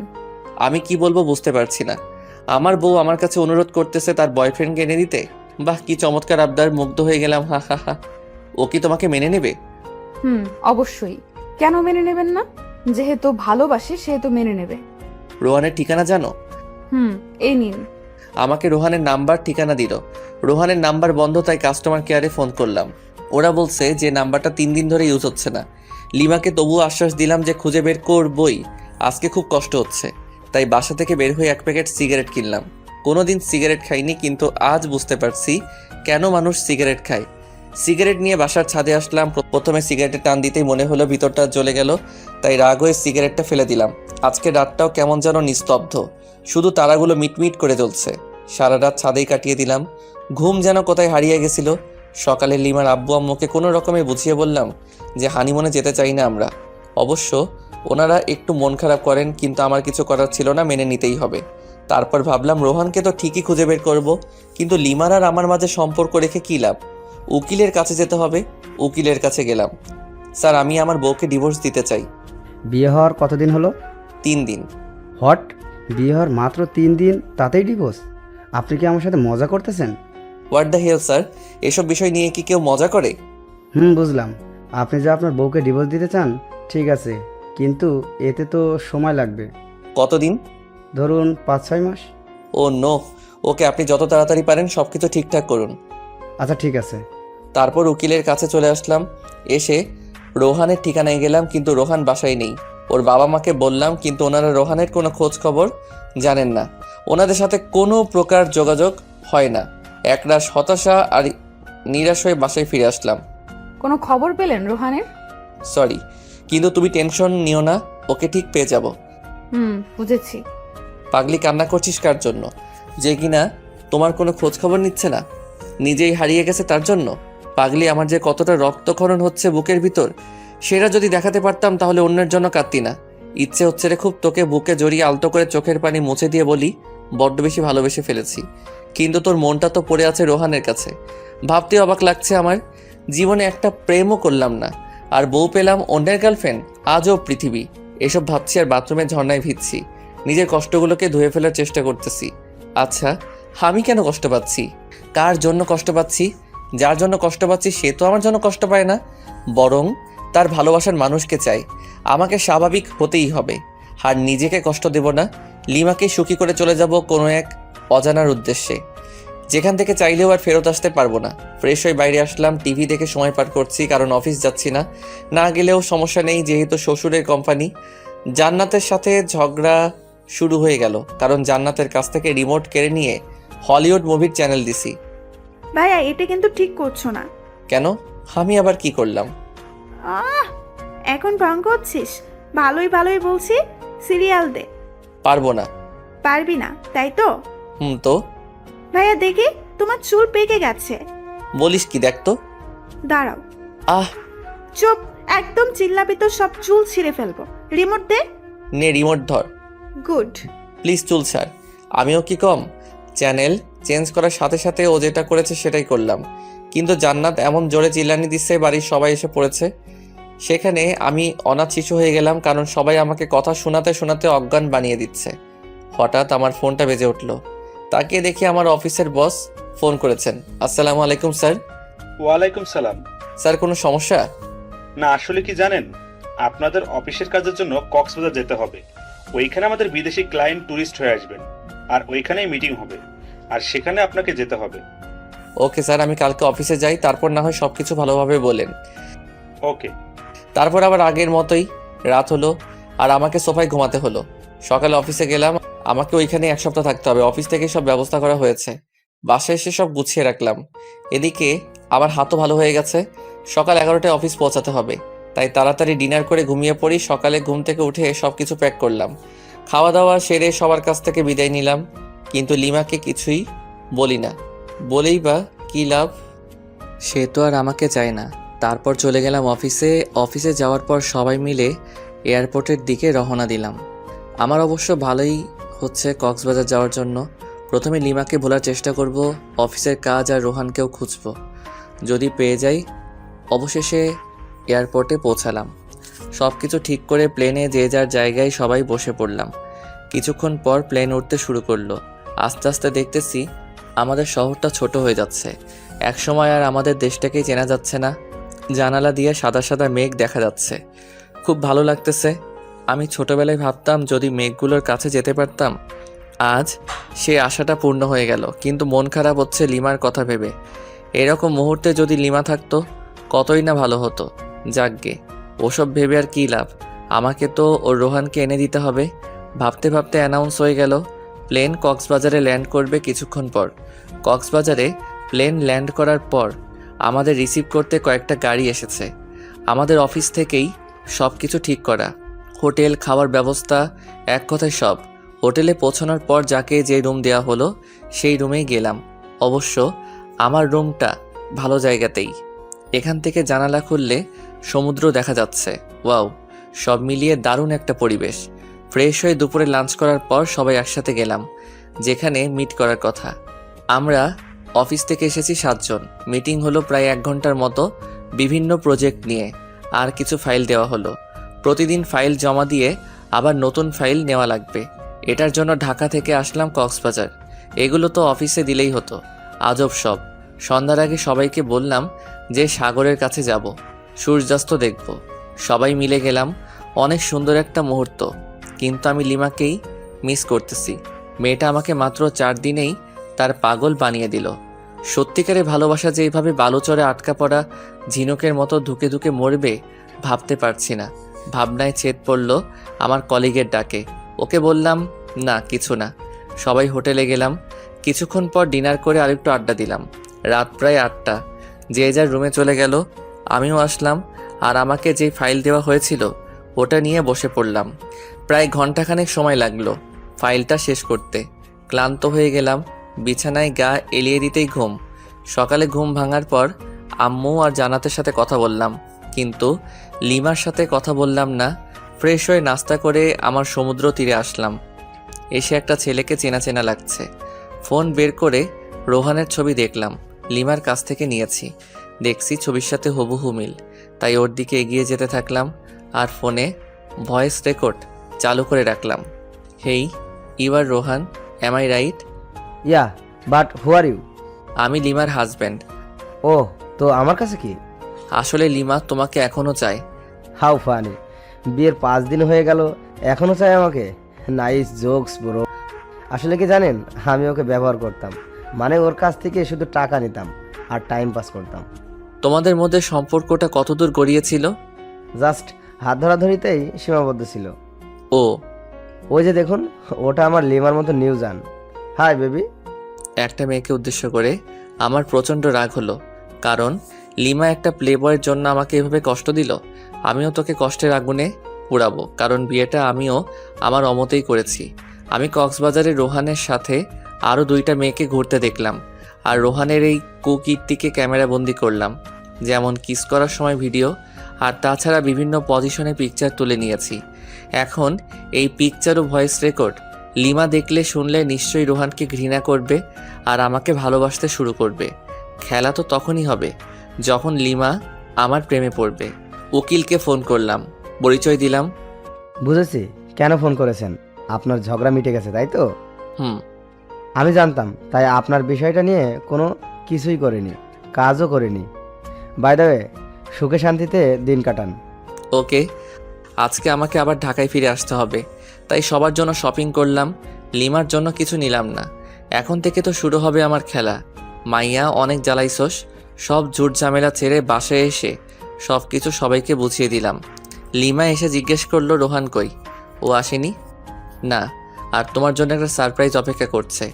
আমি কি বলবো বুঝতে পারছি না। আমার বউ আমার কাছে অনুরোধ করতেছে তার বয়ফ্রেন্ডকে এনে দিতে। বাহ, কি চমৎকার আবদার, মুগ্ধ হয়ে গেলাম। হা হা হা। ও কি তোমাকে মেনে নেবে? অবশ্যই। কেন মেনে নেবেন না? যেহেতু ভালোবাসে সেহেতু মেনে নেবে। রোহানের ঠিকানা জানো? এই নিন। আমাকে রোহানের নাম্বার ঠিকানা দিল। রোহানের নাম্বার বন্ধ, তাই কাস্টমার কেয়ারে ফোন করলাম। ওরা বলছে যে নাম্বারটা 3 দিন ধরে ইউজ হচ্ছে না। লিমাকে তবুও আশ্বাস দিলাম যে খুঁজে বের করবই। আজকে খুব কষ্ট হচ্ছে, তাই বাসা থেকে বের হয়ে 1 প্যাকেট সিগারেট কিনলাম। কোনোদিন সিগারেট খাইনি, কিন্তু আজ বুঝতে পারছি কেন মানুষ সিগারেট খায়। সিগারেট নিয়ে বাসার ছাদে আসলাম। প্রথমে সিগারেটে টান দিতেই মনে হলো ভিতরটা জ্বলে গেল, তাই রাগ হয়ে সিগারেটটা ফেলে দিলাম। আজকে রাতটাও কেমন যেন নিস্তব্ধ, শুধু তারাগুলো মিটমিট করে জ্বলছে। সারা রাত ছাদেই কাটিয়ে দিলাম। ঘুম যেন কোথায় হারিয়ে গেছিল। সকালে লিমার আব্বু আম্মুকে কোনো রকমে বুঝিয়ে বললাম যে হানিমুনে যেতে চাই না আমরা। অবশ্য ওনারা একটু মন খারাপ করেন, কিন্তু আমার কিছু করার ছিল না, মেনে নিতেই হবে। তারপর ভাবলাম রোহানকে তো ঠিকই খুঁজে বের করব, কিন্তু লিমার আর আমার মাঝে সম্পর্ক রেখে কী লাভ? উকিলের কাছে যেতে হবে। উকিলের কাছে গেলাম। স্যার, আমি আমার বউকে ডিভোর্স দিতে চাই। বিয়ে হওয়ার কতদিন হলো? 3 দিন। হট, বিয়ে হওয়ার মাত্র 3 দিন তাতেই ডিভোর্স? আপনি কি আমার সাথে মজা করতেছেন? হোয়াট দ্য হেল স্যার, এসব বিষয় নিয়ে কি কেউ মজা করে? বুঝলাম। আপনি যে আপনার বউকে ডিভোর্স দিতে চান, ঠিক আছে, কিন্তু এতে তো সময় লাগবে। কতদিন? ধরুন 5-6 মাস। ও নো, ওকে, আপনি যত তাড়াতাড়ি পারেন সব কিছু ঠিকঠাক করুন। আচ্ছা ঠিক আছে। তারপর উকিলের কাছে চলে আসলাম। এসে রোহানের ঠিকানায় গেলাম, কিন্তু রোহান বাসায় নেই। ওর বাবা মাকে বললাম, কিন্তু ওনারা রোহানের কোনো খোঁজ খবর জানেন না। ওনাদের সাথে কোনো প্রকার যোগাযোগ হয় না। একরাশ হতাশা আর নিরাশ হয়ে বাসায় ফিরে আসলাম। কোনো খবর পেলেন রোহানের? সরি, কিন্তু তুমি টেনশন নিও না, ওকে ঠিক পেয়ে যাব। বুঝেছি। পাগলি, কান্না করছিস কার জন্য? যে কিনা তোমার কোনো খোঁজ খবর নিচ্ছে না, নিজেই হারিয়ে গেছে তার জন্য? পাগলি, আমার যে কতটা রক্তক্ষরণ হচ্ছে বুকের ভিতর, সেটা যদি দেখাতে পারতাম তাহলে অন্যের জন্য কাঁদতি না। ইচ্ছে হচ্ছে রে খুব তোকে বুকে জড়িয়ে আলতো করে চোখের পানি মুছে দিয়ে বলি বড্ড বেশি ভালোবেসে ফেলেছি। কিন্তু তোর মনটা তো পড়ে আছে রোহানের কাছে। ভাবতে অবাক লাগছে আমার, জীবনে একটা প্রেমও করলাম না, আর বউ পেলাম অন্যের গার্লফ্রেন্ড। আজও পৃথিবী। এসব ভাবছি আর বাথরুমে ঝর্ণায় ভিজছি। নিজের কষ্টগুলোকে ধুয়ে ফেলার চেষ্টা করতেছি। আচ্ছা, আমি কেন কষ্ট পাচ্ছি? কার জন্য কষ্ট পাচ্ছি? যার জন্য কষ্ট পাচ্ছি সে তো আমার জন্য কষ্ট পায় না, বরং তার ভালোবাসার মানুষকে চাই। আমাকে স্বাভাবিক হতেই হবে, আর নিজেকে কষ্ট দেব না। লিমাকে সুখী করে চলে যাব কোনো এক অজানার উদ্দেশ্যে, যেখান থেকে চাইলেও আর ফেরত আসতে পারবো না। ফ্রেশ হয়ে বাইরে আসলাম, টিভি দেখে সময় পার করছি, কারণ অফিস যাচ্ছি না। না গেলেও সমস্যা নেই, যেহেতু শ্বশুরের কোম্পানি। জান্নাতের সাথে ঝগড়া শুরু হয়ে গেল, কারণ জান্নাতের কাছ থেকে রিমোট কেড়ে নিয়ে হলিউড মুভির চ্যানেল দিছি। ভাইয়া এটা কিন্তু ঠিক করছো না। কেন? আমি আবার কি করলাম? আহ এখন ভঙ্গ করছিস? ভালোই ভালোই বলছি, সিরিয়াল দে। পারবো না। পারবি না তাই তো? তো ভাইয়া দেখি তোমার চুল পেকে গেছে। বলিস কি? দেখ তো। দাঁড়াও। আহ, চুপ, একদম চিল্লাবি তো সব চুল ছিঁড়ে ফেলবো। রিমোট দে। নে রিমোট ধর। গুড। প্লিজ চুল ছাড়। আমিও কি কম? চ্যানেল চেঞ্জ করার সাথে সাথে ও যেটা করেছে সেটাই করলাম, কিন্তু জান্নাত এমন জোরে চিল্লানি দিচ্ছে বাড়ির সবাই এসে পড়েছে। সেখানে আমি অনাথ শিশু হয়ে গেলাম, কারণ সবাই আমাকে কথা শোনাতে শোনাতে অজ্ঞান বানিয়ে দিচ্ছে। হঠাৎ আমার ফোনটা বেজে উঠল। তাকিয়ে দেখি আমার অফিসের বস ফোন করেছেন। আসসালামু আলাইকুম স্যার। ওয়ালাইকুম সালাম। স্যার, কোনো সমস্যা? না, আসলে কি জানেন, আপনাদের অফিসের কাজের জন্য কক্সবাজার যেতে হবে। ওইখানে আমাদের বিদেশি ক্লায়েন্ট ট্যুরিস্ট হয়ে আসবেন, আর ওইখানেই মিটিং হবে, আর সেখানে আপনাকে যেতে হবে। ওকে স্যার, আমি কালকে অফিসে যাই, তারপর না হয় সবকিছু ভালোভাবে বলেন। ওকে। তারপর আবার আগের মতোই রাত হলো, আর আমাকে সোফায় ঘুমাতে হলো। সকালে অফিসে গেলাম, আমাকে ওইখানে এক সপ্তাহ থাকতে হবে। অফিস থেকে সব ব্যবস্থা করা হয়েছে, বাসায় এসে সব গুছিয়ে রাখলাম। এদিকে আমার হাতও ভালো হয়ে গেছে। সকাল 11টায় অফিস পৌঁছাতে হবে, তাই তাড়াতাড়ি ডিনার করে ঘুমিয়ে পড়ি। সকালে ঘুম থেকে উঠে সব কিছু প্যাক করলাম, খাওয়া দাওয়া সেরে সবার কাছ থেকে বিদায় নিলাম। কিন্তু লিমাকে কিছুই বলি না, বলেই বা কী লাভ? সে তো আর আমাকে চায় না। তারপর চলে গেলাম অফিসে। অফিসে যাওয়ার পর সবাই মিলে এয়ারপোর্টের দিকে রওনা দিলাম। আমার অবশ্য ভালোই হচ্ছে কক্সবাজার যাওয়ার জন্য। প্রথমে লিমাকে ভোলার চেষ্টা করব, অফিসের কাজ আর রোহানকেও খুঁজব, যদি পেয়ে যাই। অবশেষে এয়ারপোর্টে পৌঁছালাম। সব কিছু ঠিক করে প্লেনে যে যার জায়গায় সবাই বসে পড়লাম। কিছুক্ষণ পর প্লেন উঠতে শুরু করলো। আস্তে আস্তে দেখতেছি আমাদের শহরটা ছোট হয়ে যাচ্ছে। একসময় আর আমাদের দেশটাকেই চেনা যাচ্ছে না। জানালা দিয়ে সাদা সাদা মেঘ দেখা যাচ্ছে, খুব ভালো লাগতেছে। আমি ছোটবেলায় ভাবতাম যদি মেঘগুলোর কাছে যেতে পারতাম। আজ সে আশাটা পূর্ণ হয়ে গেল, কিন্তু মন খারাপ হচ্ছে লিমার কথা ভেবে। এরকম মুহূর্তে যদি লিমা থাকতো কতই না ভালো হতো। যাকগে, ওসব ভেবে আর কী লাভ, আমাকে তো ওর রোহানকে এনে দিতে হবে। ভাবতে ভাবতে অ্যানাউন্স হয়ে গেল প্লেন কক্সবাজারে ল্যান্ড করবে কিছুক্ষণ পর। কক্সবাজারে প্লেন ল্যান্ড করার পর আমাদের রিসিভ করতে কয়েকটা গাড়ি এসেছে। আমাদের অফিস থেকেই সব কিছু ঠিক করা, হোটেল, খাওয়ার ব্যবস্থা, এক কথায় সব। হোটেলে পৌঁছানোর পর যাকে যে রুম দেওয়া হলো সেই রুমেই গেলাম। অবশ্য আমার রুমটা ভালো জায়গাতেই। এখান থেকে জানালা খুললে সমুদ্র দেখা যাচ্ছে। ওয়াও, সব মিলিয়ে দারুণ একটা পরিবেশ। ফ্রেশ হয়ে দুপুরে লাঞ্চ করার পর সবাই একসাথে গেলাম যেখানে মিট করার কথা। আমরা অফিস থেকে এসেছি 7 জন। মিটিং হলো প্রায় 1 ঘন্টার মতো, বিভিন্ন প্রজেক্ট নিয়ে। আর কিছু ফাইল দেওয়া হলো। প্রতিদিন ফাইল জমা দিয়ে আবার নতুন ফাইল নেওয়া লাগবে। এটার জন্য ঢাকা থেকে আসলাম কক্সবাজার। এগুলো তো অফিসে দিলেই হতো। আজব সব। সন্ধ্যার আগে সবাইকে বললাম যে সাগরের কাছে যাব, সূর্যাস্ত দেখব। সবাই মিলে গেলাম। অনেক সুন্দর একটা মুহূর্ত, কিন্তু আমি লিমাকেই মিস করতেছি। মেয়েটা আমাকে মাত্র 4 দিনেই তার পাগল বানিয়ে দিল। সত্যিকারে ভালোবাসা যে এইভাবে বালুচরে আটকা পড়া ঝিনুকের মতো ধুকে ধুকে মরবে ভাবতে পারছি না। ভাবনায় ছেদ পড়ল আমার কলিগের ডাকে। ওকে বললাম না, কিছু না। সবাই হোটেলে গেলাম। কিছুক্ষণ পর ডিনার করে আরেকটু আড্ডা দিলাম। রাত প্রায় 8টা। যে যার রুমে চলে গেল, আমিও আসলাম। আর আমাকে যে ফাইল দেওয়া হয়েছিল ওটা নিয়ে বসে পড়লাম। প্রায় ঘন্টাখানেক সময় লাগলো ফাইলটা শেষ করতে। ক্লান্ত হয়ে গেলাম, বিছানায় গা এলিয়ে দিতেই ঘুম। সকালে ঘুম ভাঙার পর আম্মু আর জান্নাতের সাথে কথা বললাম, কিন্তু লিমার সাথে কথা বললাম না। ফ্রেশ হয়ে নাস্তা করে আমার সমুদ্র তীরে আসলাম। এসে একটা ছেলেকে চেনা চেনা লাগছে। ফোন বের করে রোহানের ছবি দেখলাম, লিমার কাছ থেকে নিয়েছি। দেখছি ছবির সাথে হুবহু মিল, তাই ওর দিকে এগিয়ে যেতে থাকলাম আর ফোনে ভয়েস রেকর্ড চালু করে রাখলাম। Hey, you are Rohan, am I right? Yeah, but who are you? আমি লিমার হাজব্যান্ড। ও, তো আমার কাছে কি? আসলে লিমা তোমাকে এখনও চায়। হাউ ফানি, বিয়ের 5 দিন হয়ে গেল এখনো চাই আমাকে? Nice jokes bro. আসলে কি জানেন, আমি ওকে ব্যবহার করতাম, মানে ওর কাছ থেকে শুধু টাকা নিতাম আর টাইম পাস করতাম। তোমাদের মধ্যে সম্পর্কটা কতদূর গড়িয়েছিল? জাস্ট হাত ধরাধরিতেই সীমাবদ্ধ ছিল। ও, ওই যে দেখুন, ওটা আমার লিমার মতো নিউজান। Hi baby. একটা মেয়েকে উদ্দেশ্য করে আমার প্রচণ্ড রাগ হলো, কারণ লিমা একটা প্লেবয়ের জন্য আমাকে এভাবে কষ্ট দিল। আমিও তোকে কষ্টের আগুনে পুড়াবো, কারণ বিয়েটা আমিও আমার অমতেই করেছি। আমি কক্সবাজারে রোহানের সাথে আরও 2টা মেয়েকে ঘুরতে দেখলাম, আর রোহানের এই কুকীর্তিকে ক্যামেরা বন্দি করলাম, যেমন কিস করার সময় ভিডিও, আর তাছাড়া বিভিন্ন পজিশনে পিকচার তুলে নিয়েছি। এখন এই পিকচার ও ভয়েস রেকর্ড লিমা দেখলে শুনলে নিশ্চয়ই রোহানকে ঘৃণা করবে আর আমাকে ভালোবাসতে শুরু করবে। খেলা তো তখনই হবে যখন লিমা আমার প্রেমে পড়বে। উকিলকে ফোন করলাম, পরিচয় দিলাম। বুঝেছি কেন ফোন করেছেন, আপনার ঝগড়া মিটে গেছে তাই তো? হুম। আমি জানতাম, তাই আপনার বিষয়টা নিয়ে কোনো কিছুই করিনি, কাজও করিনি। বাই দ্য ওয়ে, সুখে শান্তিতে দিন কাটান। ওকে, আজকে আমাকে আবার ঢাকায় ফিরে আসতে হবে, তাই সবার জন্য শপিং করলাম, লিমার জন্য কিছু নিলাম না। এখন থেকে তো শুরু হবে আমার খেলা। মাইয়া, অনেক জ্বালাইছস, সব ঝুট ঝামেলা ছেড়ে বাসায় এসে সব কিছু সবাইকে বুঝিয়ে দিলাম। লিমা এসে জিজ্ঞেস করলো রোহান কই, ও আসেনি? না, আর তোমার জন্য একটা সারপ্রাইজ অপেক্ষা করছে।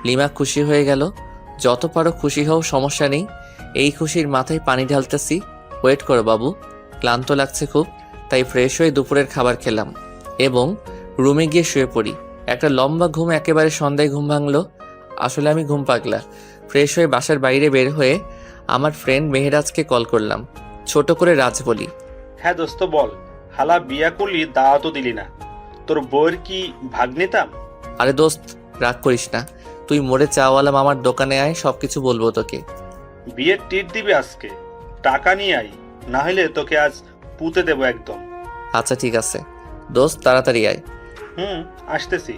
লিমা খুশি হয়ে গেল। যত পারো খুশি হও, সমস্যা নেই। এই খুশির মাথায় পানি ঢালতেছি। ওয়েট করো বাবু, ক্লান্ত লাগছে খুব, তাই ফ্রেশ হয়ে দুপুরের খাবার খেলাম এবং রুমে গিয়ে শুয়ে পড়ি। একটা লম্বা ঘুম, একেবারে সন্ধ্যায় ঘুম ভাঙলো। আসলে আমি ঘুম পাগলা। ফ্রেশ হয়ে বাসার বাইরে বের হয়ে আমার ফ্রেন্ড মেহেরাজকে কল করলাম, ছোট করে রাজ বলি। হ্যাঁ দোস্ত বল, হালা বিয়া করলি দাওয়াতও দিলি না, তোর বউয়ের কি ভাগ নিতাম? আরে দোস্ত, রাগ করিস না, তুই মোড়ে চাওয়ালা মামার দোকানে আয়, সব কিছু বলবো তোকে। বিয়ের টিট দিবি আজকে, টাকা নিয়ে আই, না হলে তোকে আজ পুঁতে দেবো একদম। আচ্ছা ঠিক আছে দোস্ত, তাড়াতাড়ি আয়। আসতেছি।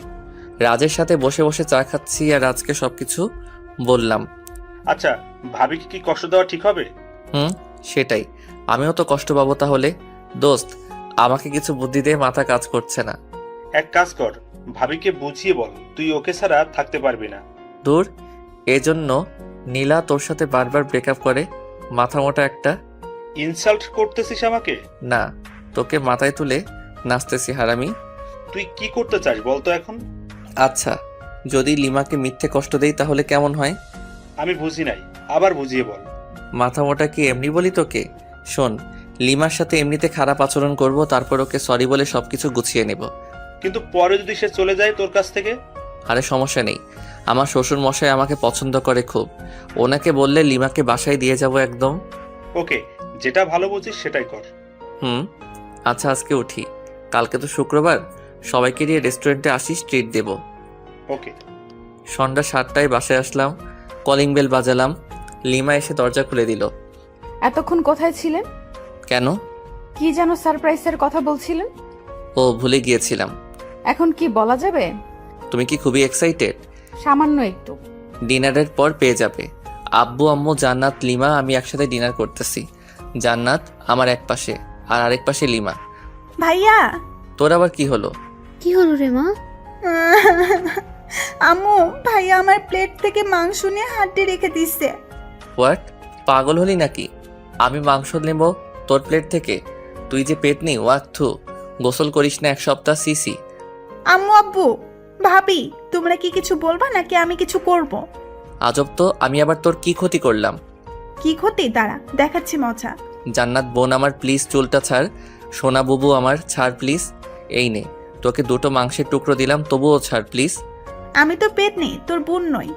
রাজের সাথে বসে বসে চা খাচ্ছি আর রাজকে সবকিছু বললাম। আচ্ছা, ভাবিকে কি কষ্ট দেওয়া ঠিক হবে? সেটাই, আমিও তো কষ্ট পাবো তাহলে। দোস্ত, আমাকে কিছু বুদ্ধি দে, মাথা কাজ করছে না। এক কাজ কর, ভাবিকে বুঝিয়ে বল তুই ওকে ছাড়া থাকতে পারবি না। দূর, এজন্য নীলা তোর সাথে বারবার ব্রেকআপ করে, মাথা মোটা একটা। ইনসাল্ট করতেছিস আমাকে? না, তোকে মাথায় তুলে নাচতেছি হারামি। তুই কি করতে চাস বলতো এখন? আচ্ছা, যদি লিমাকে মিথ্যে কষ্ট দেই তাহলে কেমন হয়? আমি বুঝি নাই, আবার বুঝিয়ে বল। মাথা মোটা কি এমনি বলি তোকে? শোন, লিমার সাথে এমনিতে খারাপ আচরণ করব, তারপর ওকে সরি বলে সবকিছু গুছিয়ে নেব। কিন্তু পরে যদি সে চলে যায় তোর কাছ থেকে? আরে সমস্যা নেই, আমার শ্বশুর মশাই আমাকে পছন্দ করে খুব, ওনাকে বললে লিমাকে বাসায় দিয়ে যাব একদম। ওকে, যেটা ভালো বুঝিস সেটাই কর। আচ্ছা আজকে উঠি, কালকে তো শুক্রবার, সবাইকে নিয়ে রেস্টুরেন্টে আসিস, ট্রিট দেব। ওকে। সন্ধ্যা 7টায় বাসায় আসলাম, কলিং বেল বাজালাম, লিমা এসে দরজা খুলে দিল। এতক্ষণ কোথায় ছিলেন? কেন? কি যেন সারপ্রাইজের কথা বলছিলেন? ও, ভুলে গিয়েছিলাম। এখন কি বলা যাবে? তুমি কি খুবই এক্সাইটেড? সামান্য একটু। ডিনারের পর পেয়ে যাবে। আব্বু, আম্মু, জান্নাত, লিমা, আমি একসাথে ডিনার করতেছি। জান্নাত আমার এক পাশে আর আরেক পাশে লিমা। ভাইয়া। তোর আবার কি হলো? কি হলো রে মা? আম্মু, ভাইয়া আমার প্লেট থেকে মাংস নিয়ে হাড্ডি রেখে দিচ্ছে। হোয়াট? পাগল হলি নাকি? আমি মাংস নেব তোর প্লেট থেকে? তুই যে পেট নেই, ওয়াক থু, গোসল করিস না 1 সপ্তাহ, সিসি। আম্মু, আব্বু, ভাবি, তোমরা কি কিছু বলবা নাকি আমি কিছু করব? আজব তো, আমি আবার তোর কি ক্ষতি করলাম? কি ক্ষতি? দাঁড়া, দেখাচ্ছি মজা। জান্নাত বোন আমার, প্লিজ চুলটা ছাড়। সোনা বুবু আমার, ছাড় প্লিজ। এই নে, তোকে 2টো মাংসের টুকরো দিলাম, তবুও ছাড় প্লিজ। আমি তো পেট নেই, তোর বোন নই।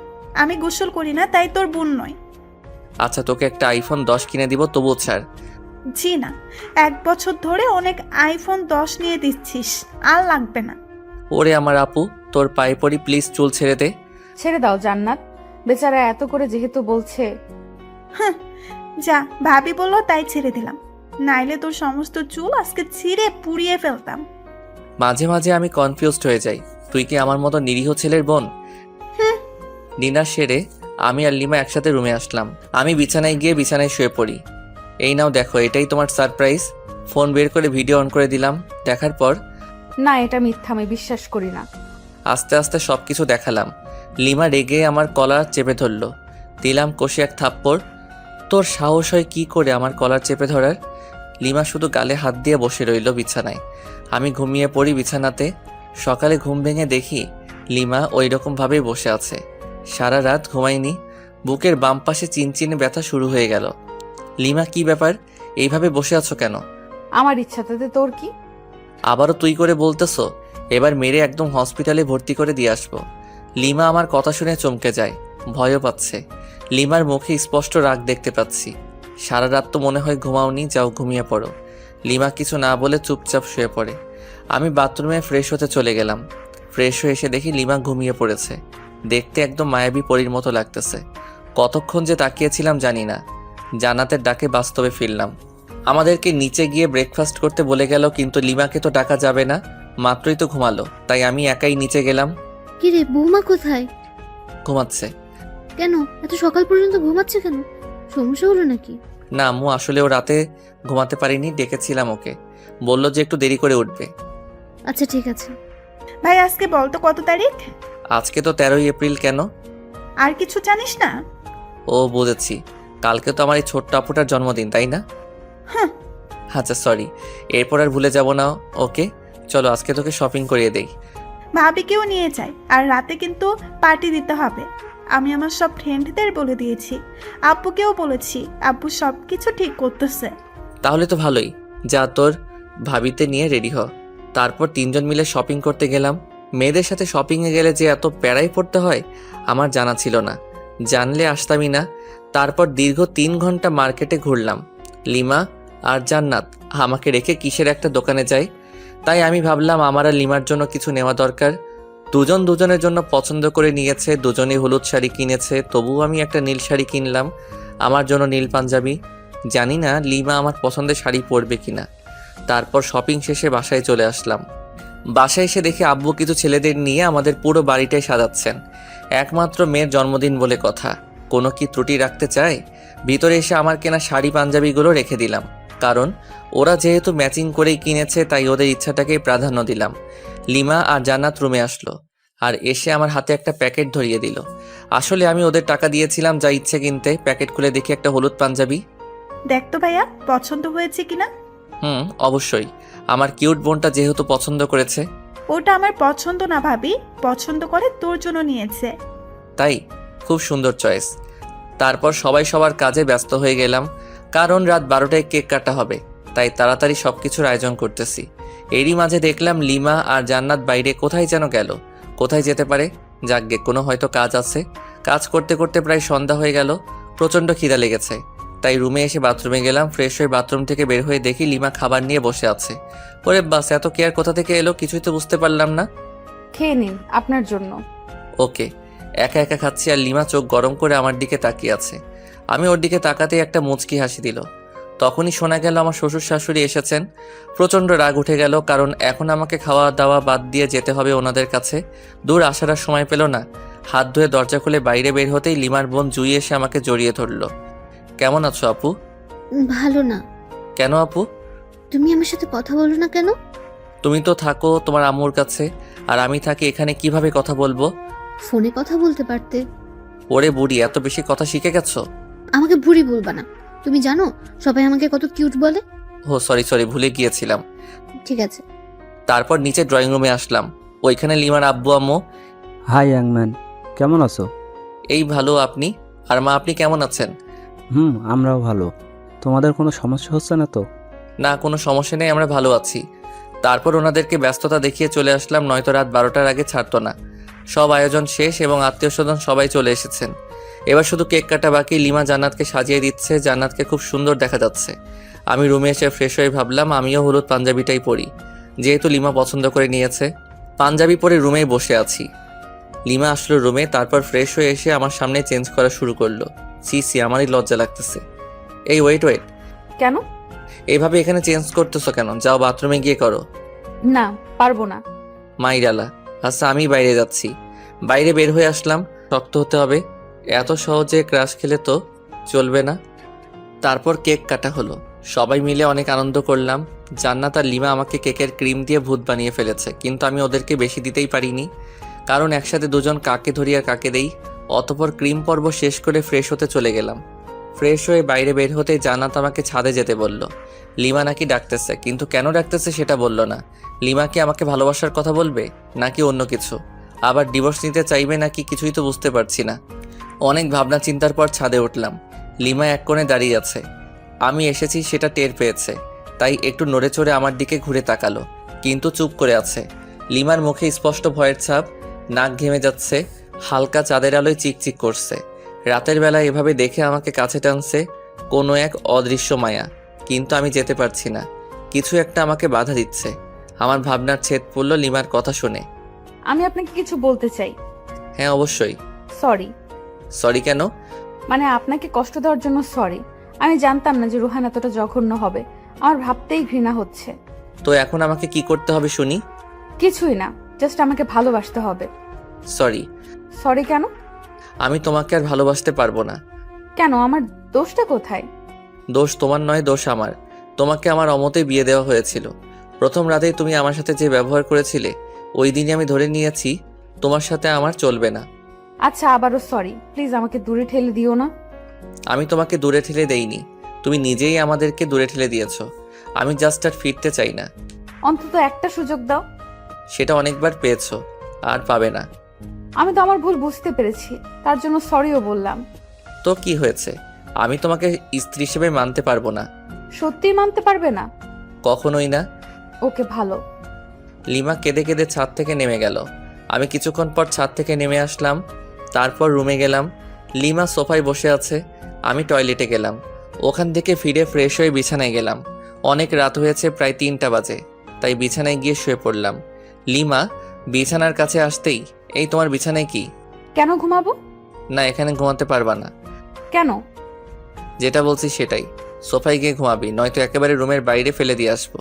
আমি গোসল করি না, তাই তোর বোন নই। আচ্ছা, তোকে একটা আইফোন 10 কিনে দিব, তবুও ছাড়। জি না, 1 বছর ধরে অনেক আইফোন 10 নিয়ে দিচ্ছিস, আর লাগবে না। ওরে আমার আপু, তোর পায়ে পড়ি, প্লিজ চুল ছেড়ে দে। ছেড়ে দাও জান্নাত, বেচারা এত করে যেহেতু বলছে। যা, ভাবি বললো তাই ছেড়ে দিলাম, নাইলে তোর সমস্ত চুল আজকে ছিঁড়ে পুড়িয়ে ফেলতাম। মাঝে মাঝে আমি কনফিউজড হয়ে যাই, তুই কি আমার মতো নিরীহ ছেলের বোন? ডিনার সেরে আমি আর লিমা একসাথে রুমে আসলাম। আমি বিছানায় গিয়ে বিছানায় শুয়ে পড়ি। এই নাও দেখো, এটাই তোমার সারপ্রাইজ। ফোন বের করে ভিডিও অন করে দিলাম। দেখার পর না, এটা মিথ্যা, আমি বিশ্বাস করি না। আস্তে আস্তে সব কিছু দেখালাম। লিমা রেগে আমার কলার চেপে ধরলো। দিলাম কষে এক থাপ্পড়। তোর সাহস হয় কি করে আমার কলার চেপে ধরার? লিমা শুধু গালে হাত দিয়ে বসে রইল বিছানায়। আমি ঘুমিয়ে পড়ি বিছানাতে। সকালে ঘুম ভেঙে দেখি লিমা ওই রকমভাবেই বসে আছে। সারা রাত ঘুমাইনি। বুকের বাম পাশে চিনচিনে ব্যথা শুরু হয়ে গেল। লিমা, কি ব্যাপার? এইভাবে বসে আছো কেন? আমার ইচ্ছাতে তোর কি? আবারও তুই করে বলতেছো? এবার মেরে একদম হসপিটালে ভর্তি করে দিয়ে আসবো। লিমা আমার কথা শুনে চমকে যায়, ভয়ও পাচ্ছে। লিমার মুখে স্পষ্ট রাগ দেখতে পাচ্ছি। সারা রাত তো মনে হয় ঘুমাওনি, যাও ঘুমিয়ে পড়ো। লিমা কিছু না বলে চুপচাপ শুয়ে পড়ে। আমি বাথরুমে ফ্রেশ হতে চলে গেলাম। ফ্রেশ হয়ে এসে দেখি লিমা ঘুমিয়ে পড়েছে। দেখতে একদম মায়াবী পরীর মতো লাগতেছে। কতক্ষণ যে তাকিয়েছিলাম জানি না। জান্নাতের ডাকে বাস্তবে ফিরলাম। আমাদেরকে নিচে গিয়ে ব্রেকফাস্ট করতে বলে গেল, কিন্তু লিমাকে তো ডাকা যাবে না, মাত্রই তো ঘুমালো। তাই আমি একাই নিচে গেলাম। কি রে, বৌমা কোথায়? ঘুমাচ্ছে। কেন এত সকাল পর্যন্ত ঘুমাচ্ছে কেন? সমস্যা হলো নাকি? না আম্মু, আসলে ও রাতে ঘুমাতে পারিনি, ডেকেছিলাম ওকে। বললো যে একটু দেরি করে উঠবে। আচ্ছা ঠিক আছে। ভাই আজকে বল তো কত তারিখ? আজকে তো 13ই এপ্রিল। কেন? আর কিছু জানিস না? ও বুঝেছি, কালকে তো আমার এই ছোট্ট আপুটার জন্মদিন, তাই না? হ্যাঁ। আচ্ছা সরি, এরপর আর ভুলে যাব না। ওকে চলো আজকে তোকে শপিং করিয়ে দেই। ভাবিকেও নিয়ে যাই, আর রাতে কিন্তু পার্টি দিতে হবে। আমি আমার সব ফ্রেন্ডদের বলে দিয়েছি, আব্বুকেও বলেছি, আব্বু সব কিছু ঠিক করতেছে। তাহলে তো ভালোই, যা তোর ভাবিতে নিয়ে রেডি হ। তারপর তিনজন মিলে শপিং করতে গেলাম। মেয়েদের সাথে শপিংয়ে গেলে যে এত প্যারাই পড়তে হয় আমার জানা ছিল না, জানলে আসতামই না। তারপর দীর্ঘ 3 ঘন্টা মার্কেটে ঘুরলাম। লিমা আর জান্নাত আমাকে রেখে কিসের একটা দোকানে যায়। তাই আমি ভাবলাম আমার আর লিমার জন্য কিছু নেওয়া দরকার। দুজন দুজনের জন্য পছন্দ করে নিয়েছে, দুজনেই হলুদ শাড়ি কিনেছে, তবুও আমি একটা নীল শাড়ি কিনলাম, আমার জন্য নীল পাঞ্জাবি। জানি না লিমা আমার পছন্দের শাড়ি পরবে কিনা। তারপর শপিং শেষে বাসায় চলে আসলাম। বাসায় এসে দেখি আব্বু কিছু ছেলেদের নিয়ে আমাদের পুরো বাড়িটাই সাজাচ্ছেন। একমাত্র মেয়ের জন্মদিন বলে কথা, কোনো কি ত্রুটি রাখতে চায়? ভিতরে এসে আমার কেনা শাড়ি পাঞ্জাবিগুলো রেখে দিলাম, কারণ ওরা যেহেতু ম্যাচিং করেই কিনেছে তাই ওদের ইচ্ছাটাকেই প্রাধান্য দিলাম। লিমা আর জান্নাত রুমে আসলো আর এসে আমার হাতে একটা প্যাকেট ধরিয়ে দিল। আসলে আমি ওদের টাকা দিয়েছিলাম যা ইচ্ছে কিনতে। প্যাকেট খুলে দেখি একটা হলুদ পাঞ্জাবি। দেখ তো ভাইয়া, পছন্দ হয়েছে কিনা? অবশ্যই, আমার কিউট বোনটা যেহেতু পছন্দ করেছে। ওটা আমার পছন্দ না ভাবি, পছন্দ করে তোর জন্য নিয়েছে। তাই? খুব সুন্দর চয়েস। তারপর সবাই সবার কাজে ব্যস্ত হয়ে গেলাম, কারণ রাত 12টায় কেক কাটা হবে, তাই তাড়াতাড়ি সব কিছুর আয়োজন করতেছি। এরই মাঝে দেখলাম লিমা আর জান্নাত বাইরে কোথায় যেন গেল। কোথায় যেতে পারে? যাকগে, কোনো হয়তো কাজ আছে। কাজ করতে করতে প্রায় সন্ধ্যা হয়ে গেল। প্রচণ্ড খিদা লেগেছে, তাই রুমে এসে বাথরুমে গেলাম। ফ্রেশ হয়ে বাথরুম থেকে বের হয়ে দেখি লিমা খাবার নিয়ে বসে আছে। ওরে বাস, এত কেয়ার কোথা থেকে এলো কিছুই তো বুঝতে পারলাম না। খেয়ে নিন, আপনার জন্য। ওকে। একা একা খাচ্ছি আর লিমা চোখ গরম করে আমার দিকে তাকিয়ে আছে। আমি ওর দিকে তাকাতেই একটা মুচকি হাসি দিল। তখনই শোনা গেল আমার শ্বশুর শাশুড়ি এসেছেন। প্রচণ্ড রাগ উঠে গেল, কারণ এখন আমাকে খাওয়া দাওয়া বাদ দিয়ে যেতে হবে ওনাদের কাছে। দূর আসার আর সময় পেল না। হাত ধুয়ে দরজা খুলে বাইরে বের হতেই লিমার বোন জুই এসে আমাকে জড়িয়ে ধরল। কেমন আছো আপু? ভালো না। কেন আপু? তুমি আমার সাথে কথা বলো না কেন? তুমি তো থাকো তোমার আম্মুর কাছে, আর আমি থাকি এখানে, কিভাবে কথা বলবো? ফোনে কথা বলতে পারতে। ওরে বুড়ি, এত বেশি কথা শিখে গেছো? আমাকে বুড়ি বলবা না। তুমি জানো সবাই আমাকে কত কিউট বলে? ও সরি, ভুলে গিয়েছিলাম। ঠিক আছে। তারপর নিচে ড্রয়িং রুমে আসলাম। ওইখানে লিমার আব্বু আম্মু। হাই ইয়াংম্যান, কেমন আছো? এই ভালো, আপনি? আর মা, আপনি কেমন আছেন? আমরাও ভালো। তোমাদের কোনো সমস্যা হচ্ছে না তো? না, কোনো সমস্যা নেই, আমরা ভালো আছি। তারপর ওনাদেরকে ব্যস্ততা দেখিয়ে চলে আসলাম, নয়তো রাত 12টার আগে ছাড়তো না। সব আয়োজন শেষ এবং আত্মীয় স্বজন সবাই চলে এসেছেন। এবার শুধু কেক কাটা বাকি। লিমা জান্নাতকে সাজিয়ে দিচ্ছে, জান্নাতকে খুব সুন্দর দেখা যাচ্ছে। আমি রুমে এসে ফ্রেশ হয়ে ভাবলাম আমিও হলুদ পাঞ্জাবিটাই পরি, যেহেতু লিমা পছন্দ করে নিয়েছে। পাঞ্জাবি পরে রুমেই বসে আছি। লিমা আসলো রুমে, তারপর ফ্রেশ হয়ে এসে আমার সামনে চেঞ্জ করা শুরু করলো। সি আমারই লজ্জা লাগতেছে। এই ওয়েট ওয়েট, কেন? এইভাবে এখানে চেঞ্জ করতেছো কেন? যাও বাথরুমে গিয়ে করো। না, পারবো না। মাইরালা, আচ্ছা আমি বাইরে যাচ্ছি। বাইরে বের হয়ে আসলাম, শক্ত হতে হবে। এত সহজে ক্রাশ খেলে তো চলবে না। তারপর কেক কাটা হলো, সবাই মিলে অনেক আনন্দ করলাম। জান্নাত আর লিমা আমাকে কেকের ক্রিম দিয়ে ভূত বানিয়ে ফেলেছে, কিন্তু আমি ওদেরকে বেশি দিতেই পারিনি, কারণ একসাথে দুজন কাকে ধরি আর কাকে দেই। অতপর ক্রিম পর্ব শেষ করে ফ্রেশ হতে চলে গেলাম। ফ্রেশ হয়ে বাইরে বের হতে জান্নাত আমাকে ছাদে যেতে বলল। লিমা নাকি ডাকতেছে, কিন্তু কেন ডাকতেছে সেটা বলল না। লিমা কি আমাকে ভালোবাসার কথা বলবে নাকি অন্য কিছু? আবার ডিভোর্স নিতে চাইবে নাকি কিছুই তো বুঝতে পারছি না। অনেক ভাবনা চিন্তার পর ছাদে উঠলাম। লিমা এক কোণে দাঁড়িয়ে আছে, আমি এসেছি সেটা টের পেয়েছে, তাই একটু নড়ে চড়ে আমার দিকে ঘুরে তাকালো, কিন্তু চুপ করে আছে। লিমার মুখে স্পষ্ট ভয়ের ছাপ, নাক ঘেমে যাচ্ছে, হালকা চাঁদের আলোয় চিকচিক করছে। রাতের বেলা এভাবে দেখে আমাকে কাছে টানছে কোনো এক অদৃশ্য মায়া, কিন্তু আমি যেতে পারছি না। কিছু একটা আমাকে বাধা দিচ্ছে। আমার ভাবনার ছেদ পড়ল লিমার কথা শুনে। আমি আপনাকে কিছু বলতে চাই। হ্যাঁ অবশ্যই। সরি। সরি কেন? মানে আপনাকে কষ্ট দেওয়ার জন্য সরি। আমি জানতাম না যে রুহান এতটা জঘন্য হবে। আমার ভাবতেই ঘৃণা হচ্ছে। তো এখন আমাকে কি করতে হবে শুনি? কিছুই না, জাস্ট আমাকে ভালোবাসতে হবে। সরি। সরি কেন? আমি তোমাকে আর ভালোবাসতে পারবো না। কেন? আমার দোষটা কোথায়? দোষ তোমার নয়, দোষ আমার। তোমাকে আমার অমতে বিয়ে দেওয়া হয়েছিল। প্রথম রাতেই তুমি আমার সাথে যে ব্যবহার করেছিলে, ওই দিনই আমি ধরে নিয়েছি তোমার সাথে আমার চলবে না। আচ্ছা, আবারও সরি। প্লিজ আমাকে দূরে ঠেলে দিও না। আমি তোমাকে দূরে ঠেলে দেইনি, তুমি নিজেই আমাদেরকে দূরে ঠেলে দিয়েছো। আমি জাস্ট আর ফিরতে চাই না। অন্তত একটা সুযোগ দাও। সেটা অনেকবার পেয়েছো, আর পাবে না। আমি তো আমার ভুল বুঝতে পেরেছি, তার জন্য সরিও বললাম। তো কি হয়েছে? আমি তোমাকে স্ত্রী হিসেবে মানতে পারবো না। সত্যিই মানতে পারবে না? কখনোই না। ওকে, ভালো। লিমা কেঁদে কেঁদে ছাদ থেকে নেমে গেল। আমি কিছুক্ষণ পর ছাদ থেকে নেমে আসলাম, তারপর রুমে গেলাম। লিমা সোফায় বসে আছে, আমি টয়লেটে গেলাম। ওখান থেকে ফিরে ফ্রেশ হয়ে বিছানায় গেলাম। অনেক রাত হয়েছে, প্রায় 3টা বাজে, তাই বিছানায় গিয়ে শুয়ে পড়লাম। লিমা বিছানার কাছে আসতেই, এই তোমার বিছানায় কি? কেন ঘুমাবো? না, এখানে ঘুমাতে পারবা না। কেন? যেটা বলছি সেটাই, সোফায় গিয়ে ঘুমাবি, নয়তো একেবারে রুমের বাইরে ফেলে দিয়ে আসবো।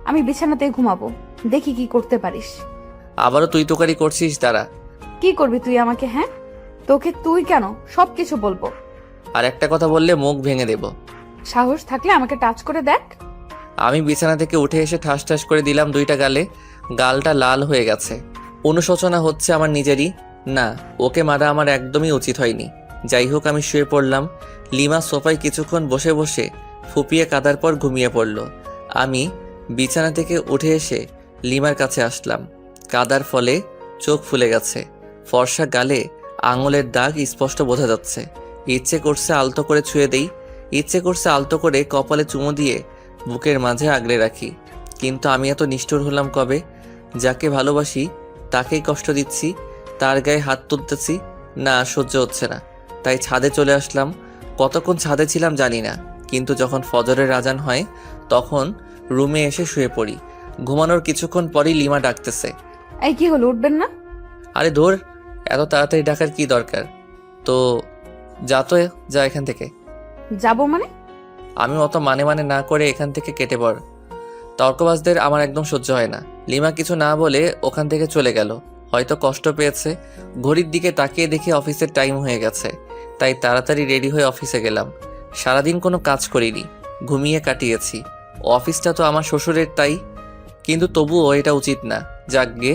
আমি বিছানাতেই ঘুমাবো, দেখি কি করতে পারিস। আবারও তুই তোকারি করছিস, দাঁড়া। কি করবি তুই আমাকে? হ্যাঁ, তোকে তুই কেন, সবকিছু বলবো। আর একটা কথা বললে মুখ ভেঙে দেব। সাহস থাকলে আমাকে টাচ করে দেখ। আমি বিছানা থেকে উঠে এসে ঠাস ঠাস করে দিলাম 2টা গালে। গালটা লাল হয়ে গেছে। অনুশোচনা হচ্ছে আমার নিজেরই। না, ওকে মারা আমার একদমই উচিত হয়নি। যাই হোক, আমি শুয়ে পড়লাম। লিমা সোফায় কিছুক্ষণ বসে বসে ফুপিয়ে কাঁদার পর ঘুমিয়ে পড়ল। আমি বিছানা থেকে উঠে এসে লিমার কাছে আসলাম। কাদার ফলে চোখ ফুলে গেছে, ফর্সা গালে আঙুলের দাগ স্পষ্ট বোঝা যাচ্ছে। ইচ্ছে করছে আলতো করে ছুঁয়ে দেই, ইচ্ছে করছে আলতো করে কপালে চুমু দিয়ে বুকের মাঝে আগলে রাখি, কিন্তু আমি এত নিষ্ঠুর হলাম কবে? যাকে ভালোবাসি তাকেই কষ্ট দিচ্ছি, তার গায়ে হাত তুলতেছি। না, সহ্য হচ্ছে না, তাই ছাদে চলে আসলাম। কতক্ষণ ছাদে ছিলাম জানি না, কিন্তু যখন ফজরের আজান হয় তখন রুমে এসে শুয়ে পড়ি। ঘুমানোর কিছুক্ষণ পরই লিমা ডাকতেছে। এই কি হলো, উঠবেন না? আরে ধর, এত তাড়াতাড়ি ডাকার কি দরকার? তো যা এখান থেকে। যাবো মানে? আমি অত মানে না করে এখান থেকে কেটে পড়। তর্কবাজদের আমার একদম সহ্য হয় না। লিমা কিছু না বলে ওখান থেকে চলে গেল, হয়তো কষ্ট পেয়েছে। ঘড়ির দিকে তাকিয়ে দেখি অফিসের টাইম হয়ে গেছে, তাই তাড়াতাড়ি রেডি হয়ে অফিসে গেলাম। সারাদিন কোনো কাজ করিনি, ঘুমিয়ে কাটিয়েছি। অফিসটা তো আমার শ্বশুরের, তাই, কিন্তু তবুও এটা উচিত না। যাকগে,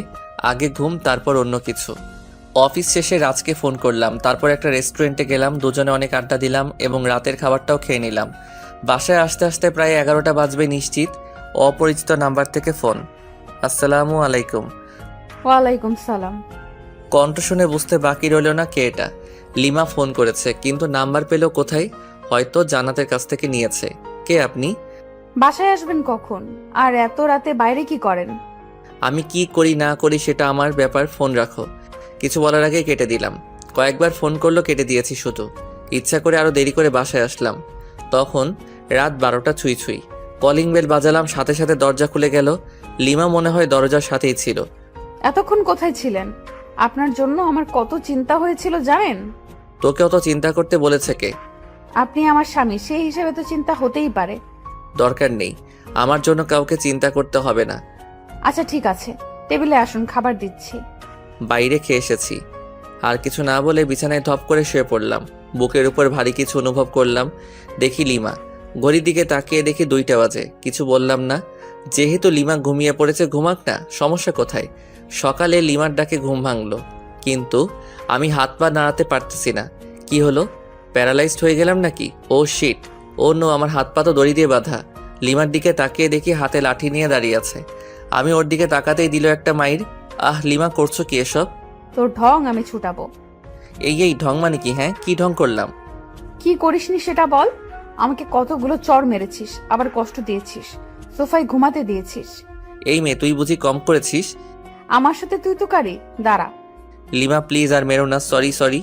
আগে ঘুম, তারপর অন্য কিছু। অফিস শেষে রাজকে ফোন করলাম, তারপর একটা রেস্টুরেন্টে গেলাম। দুজনে অনেক আড্ডা দিলাম এবং রাতের খাবারটাও খেয়ে নিলাম। বাসায় আসতে আসতে প্রায় 11টা বাজবে নিশ্চিত। অপরিচিত নাম্বার থেকে ফোন। আসসালামু আলাইকুম। ওয়ালাইকুম সালাম। কণ্ঠ শুনে বুঝতে বাকি রইল না কে এটা। লিমা ফোন করেছে, কিন্তু নাম্বার পেল কোথায়? হয়তো জান্নাতের কাছ থেকে নিয়েছে। কে আপনি? বাসায় আসবেন কখন? আর এত রাতে বাইরে কি করেন? আমি কি করি না করি সেটা আমার ব্যাপার, ফোন রাখো। কিছু বলার আগে কেটে দিলাম। কয়েকবার ফোন করলো, কেটে দিয়েছি শুধু। ইচ্ছা করে আরো দেরি করে বাসায় আসলাম। তখন রাত 12টা ছুঁই ছুঁই। কলিং বেল বাজালাম, সাথে সাথে দরজা খুলে গেল। লিমা মনে হয় দরজার সাথেই ছিল। এতক্ষণ কোথায় ছিলেন? আপনার জন্য আমার কত চিন্তা হয়েছিল জানেন? তোকে অত চিন্তা করতে বলেছে কে? আপনি আমার স্বামী, সেই হিসেবে তো চিন্তা হতেই পারে। দরকার নেই, আমার জন্য কাউকে চিন্তা করতে হবে না। আচ্ছা ঠিক আছে, টেবিলে আসুন, খাবার দিচ্ছি। বাইরে খেয়ে এসেছি। আর কিছু না বলে বিছানায় ধপ করে শুয়ে পড়লাম। বুকের উপর ভারী কিছু অনুভব করলাম। দেখি লিমা। ঘড়ির দিকে তাকিয়ে দেখি 2টা বাজে। কিছু বললাম না। যেহেতু লিমা ঘুমিয়ে পড়েছে, ঘুমাক না, সমস্যা কোথায়? সকালে লিমার ডাকে ঘুম ভাঙলো, কিন্তু আমি হাত পা নাড়াতে পারতেছি না। কি হলো? প্যারালাইজড হয়ে গেলাম নাকি? ও শিট, ও নো, আমার হাত পা তো দড়ি দিয়ে বাঁধা। লিমার দিকে তাকিয়ে দেখি হাতে লাঠি নিয়ে দাঁড়িয়ে আছে। আমি ওর দিকে তাকাতেই দিল একটা মাইর। আহ লিমা, করছো কি এসব? তোর ঢং আমি ছুটাবো। এই ঢং মানে কি? হ্যাঁ, কি ঢং করলাম? কি করিসনি সেটা বল। আমাকে কতগুলো চড় মেরেছিস, আবার কষ্ট দিয়েছিস, সোফায় ঘুমাতে দিয়েছিস। এই মেয়ে, তুই বুঝি কম করেছিস? আমার সাথে তুই তো কারি। দাঁড়া। লিমা প্লিজ আর মেরো না। সরি,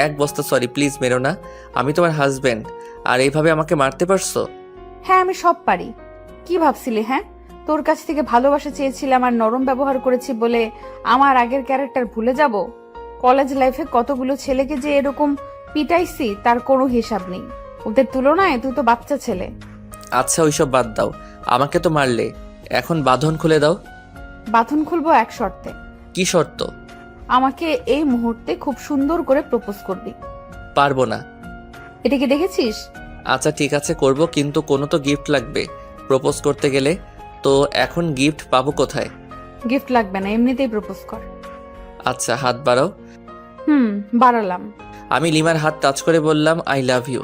এক বস্তা সরি, প্লিজ মেরো না। আমি তোমার হাজব্যান্ড, আর এইভাবে আমাকে মারতে পারছো? হ্যাঁ, আমি সব পারি। কি ভাবছিলি? হ্যাঁ, তোর কাছ থেকে ভালোবাসা চেয়েছিলাম আর নরম ব্যবহার করেছি বলে আমার আগের ক্যারেক্টার ভুলে যাব? কলেজ লাইফে কতগুলো ছেলেকে যে এরকম পিটাইছি তার কোনো হিসাব নেই। ওদের তুলনায় তুই তো বাচ্চা ছেলে। আচ্ছা, ওইসব বাদ দাও। আমাকে তো মারলে, এখন বাঁধন খুলে দাও। বাঁধন খুলবো এক শর্তে। কি শর্ত? আমাকে এই মুহূর্তে খুব সুন্দর করে প্রপোজ করবি। পারবো না। এটা কি দেখেছিস? আচ্ছা ঠিক আছে, করব, কিন্তু কোনো তো গিফট লাগবে প্রপোজ করতে গেলে। তো এখন গিফট পাবো কোথায়? গিফট লাগবে না, এমনিতেই প্রপোজ কর। আচ্ছা, হাত বাড়াও। বাড়ালাম। আমি লিমার হাত টাচ করে বললাম, আই লাভ ইউ।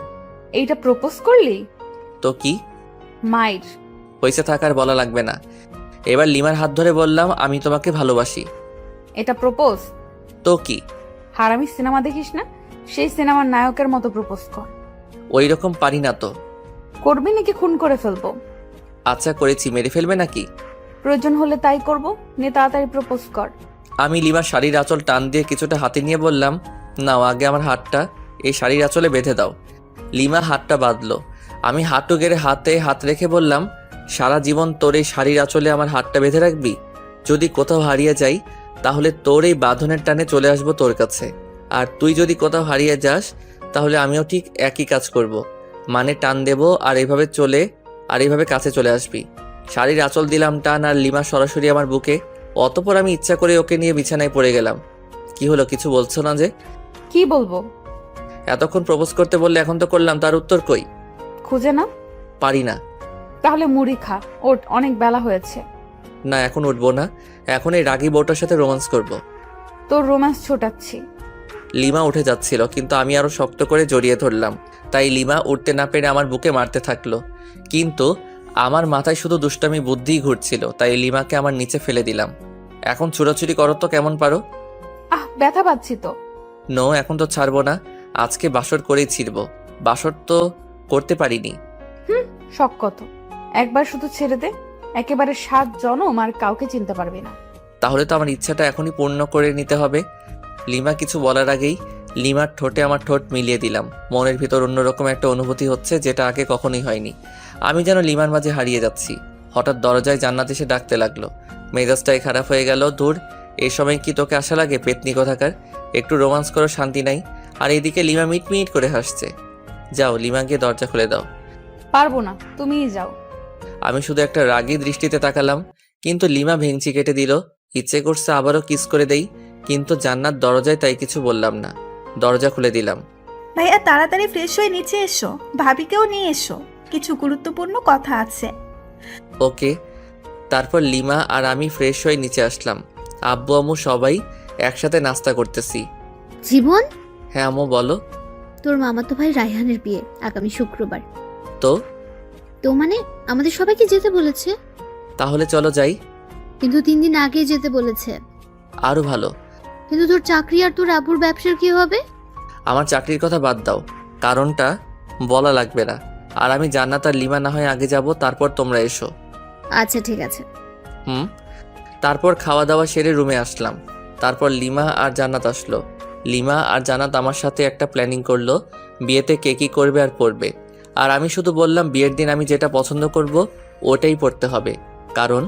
এইটা প্রপোজ করলি? তো কি মাইর। হয়েছে, থাকার বলা লাগবে না। এবার লিমার হাত ধরে বললাম, আমি তোমাকে ভালোবাসি। এটা প্রপোজ? তো কি? হারামি সিনেমা দেখিস না? সেই সিনেমার নায়কের মতো প্রপোজ কর। ওই রকম পারি না তো। করবি নাকি খুন করে ফেলবো? আচ্ছা করেছি, মেরে ফেলবে নাকি? প্রয়োজন হলে তাই করব। নে তাড়াতাড়ি প্রপোজ কর। আমি লিমার শাড়ির আঁচল টান দিয়ে কিছুটা হাতে নিয়ে বললাম, নাও আগে আমার হাতটা এই শাড়ির আঁচলে বেঁধে দাও। লিমা হাতটা বাঁধলো। আমি হাঁটু গেড়ে হাতে হাত রেখে বললাম, সারা জীবন তোর এই শাড়ির আঁচলে আমার হাতটা বেঁধে রাখবি? যদি কোথাও হারিয়ে যাই তাহলে তোর এই বাঁধনের টানে চলে আসবো তোর কাছে, আর তুই যদি কোথাও হারিয়ে যাস তাহলে আমিও ঠিক একই কাজ করব। মানে টান দেব আর এইভাবে কাছে চলে আসবি। শাড়ির আঁচল দিলাম টান, আর লিমা সরাসরি আমার বুকে। অতপর আমি ইচ্ছা করে ওকে নিয়ে বিছানায় পড়ে গেলাম। কি হলো, কিছু বলছো না যে? কি বলবো? এতক্ষণ প্রপোজ করতে বললে, এখন তো করলাম, তার উত্তর কই? খুঁজে না? পারি না। তাহলে মুড়ি খা, ওঠ, অনেক বেলা হয়েছে। না, এখন উঠবো না। এখন এই রাগী বউটার সাথে রোম্যান্স করব। তোর রোম্যান্স ছোটাচ্ছি। লিমা উঠে যাচ্ছিল, কিন্তু আমি আরো শক্ত করে জড়িয়ে ধরলাম। তাই লিমা উঠতে না পেরে আমার বুকে মারতে থাকলো, কিন্তু আমার মাথায় শুধু দুষ্টামি বুদ্ধিই ঘুরছিল। তাই লিমাকে আমার নিচে ফেলে দিলাম। এখন ছুড়াছুড়ি করো তো কেমন পারো। ব্যথা পাচ্ছি তো। নো, এখন তো ছাড়বো না। আজকে বাসর করেই ছিড়বো। বাসর তো করতে পারিনি। শখ কত, একবার শুধু ছেড়ে দে। একেবারে 7 জনম আর কাউকে চিনতে পারবি না। তাহলে তো আমার ইচ্ছাটা এখনই পূর্ণ করে নিতে হবে। লিমা কিছু বলার আগেই লিমার ঠোঁটে আমার ঠোঁট মিলিয়ে দিলাম। মনের ভিতর অন্যরকম একটা অনুভূতি হচ্ছে, যেটা আগে কখনোই হয়নি। আমি যেন লিমার মাঝে হারিয়ে যাচ্ছি। হঠাৎ দরজায় জান্নাত এসে ডাকতে লাগলো। মেজাজটাই খারাপ হয়ে গেল। দূর, এই সময় কি তোকে আশা লাগে, পেতনি কোথাকার? একটু রোমান্স করো, শান্তি নাই। আর এইদিকে লিমা মিট করে হাসছে। যাও, লিমা গিয়ে দরজা খুলে দাও। পারবো না, তুমিই যাও। আমি শুধু একটা রাগী দৃষ্টিতে তাকালাম, কিন্তু লিমা ভেঙচি কেটে দিল। ইচ্ছে করছে আবারও কিস করে দেই, কিন্তু জান্নাত দরজায়, তাই কিছু বললাম না। দরজা খুলে দিলাম। ভাইয়া তাড়াতাড়ি ফ্রেশ হয়ে নিচে এসো, ভাবিকেও নিয়ে এসো, কিছু গুরুত্বপূর্ণ কথা আছে। ওকে। তারপর লিমা আর আমি ফ্রেশ হয়ে নিচে আসলাম। আব্বু আম্মু সবাই একসাথে নাস্তা করতেছি। জীবন, হ্যাঁ আম্মু বলো। তোর মামাতো ভাই রায়হানের বিয়ে আগামী শুক্রবার। তো তো মানে আমাদের সবাইকে যেতে বলেছে, তাহলে চলো যাই। কিন্তু 3 দিন আগে যেতে বলেছে। আরো ভালো। কিন্তু তোর চাকরি আর তোর আব্বুর ব্যবসার কি হবে? আমার চাকরির কথা বাদ দাও, কারণটা বলা লাগবে না। আর আমি জান্নাত আর লিমা না হয় আগে যাব, তারপর তোমরা এসো। আচ্ছা ঠিক আছে। তারপর খাওয়া দাওয়া সেরে রুমে আসলাম। তারপর লিমা আর জান্নাত আসলো। লিমা আর জান্নাত আমার সাথে একটা প্ল্যানিং করলো, বিয়েতে কে কী করবে আর পরবে। আর আমি শুধু বললাম, বিয়ের দিন আমি যেটা পছন্দ করব ওটাই পরতে হবে, কারণ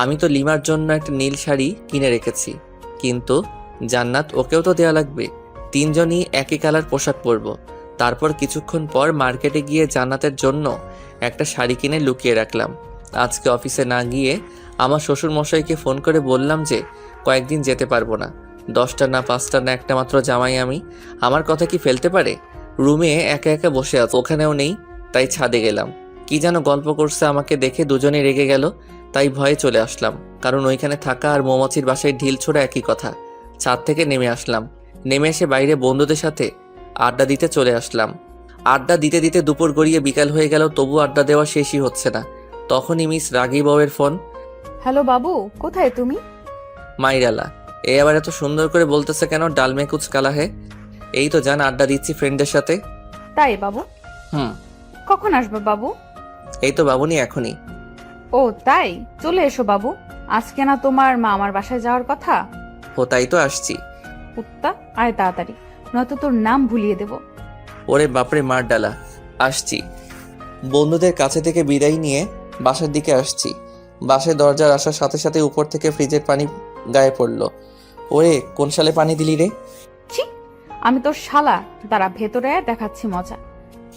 আমি তো লিমার জন্য একটা নীল শাড়ি কিনে রেখেছি। কিন্তু জান্নাত, ওকেও তো দেওয়া লাগবে। 3জনই একই কালার পোশাক পরবো। তারপর কিছুক্ষণ পর মার্কেটে গিয়ে জান্নাতের জন্য একটা শাড়ি কিনে লুকিয়ে রাখলাম। আজকে অফিসে না গিয়ে আমার শ্বশুর মশাইকে ফোন করে বললাম যে কয়েকদিন যেতে পারবো না। 10টা না 5টা না একটা মাত্র জামাই আমি, আমার কথা কি ফেলতে পারে? রুমে একা একা বসে আছে, ওখানেও নেই, তাই ছাদে গেলাম। কি যেন গল্প করছে, আমাকে দেখে দুজনে রেগে গেল, তাই ভয়ে চলে আসলাম, কারণ ওইখানে থাকা আর মৌমাছির বাসায় ঢিল ছোড়া একই কথা। ছাদ থেকে নেমে আসলাম, নেমে এসে বাইরে বন্ধুদের সাথে আড্ডা দিতে চলে আসলাম। আড্ডা দিতে দিতে দুপুর গড়িয়ে বিকাল হয়ে গেল, তবু আড্ডা দেওয়া শেষই হচ্ছে না। তখনই মিস রাগী বউয়ের ফোন। হ্যালো বাবু, কোথায় তুমি? মাইরালা, এ আবার এত সুন্দর করে বলতেছে কেন? ডালমে কুচ কালা হে। এই তো জান, আড্ডা দিচ্ছি ফ্রেন্ডদের সাথে। তাই বাবু? হুম। কখন আসবে বাবু? এই তো বাবুনি, এখনই। ও তাই, চলে এসো বাবু। আজকে না তোমার মা আমার বাসায় যাওয়ার কথা? ও তাই তো আসছি। কুত্তা, আয় তাড়াতাড়ি, নয়তো তোর নাম ভুলিয়ে দেব। ওরে বাপরে, মার ডালা। আসছি। বন্ধুদের কাছে থেকে বিদায় নিয়ে বাসার দিকে আসছি। বাসায় দরজার আসার সাথে সাথে উপর থেকে ফ্রিজের পানি গায়ে পড়লো। ওরে, কোন সালে পানি দিলি রে? ছি, আমি তোর শালা, দাঁড়া ভেতরে আয়, দেখাচ্ছি মজা।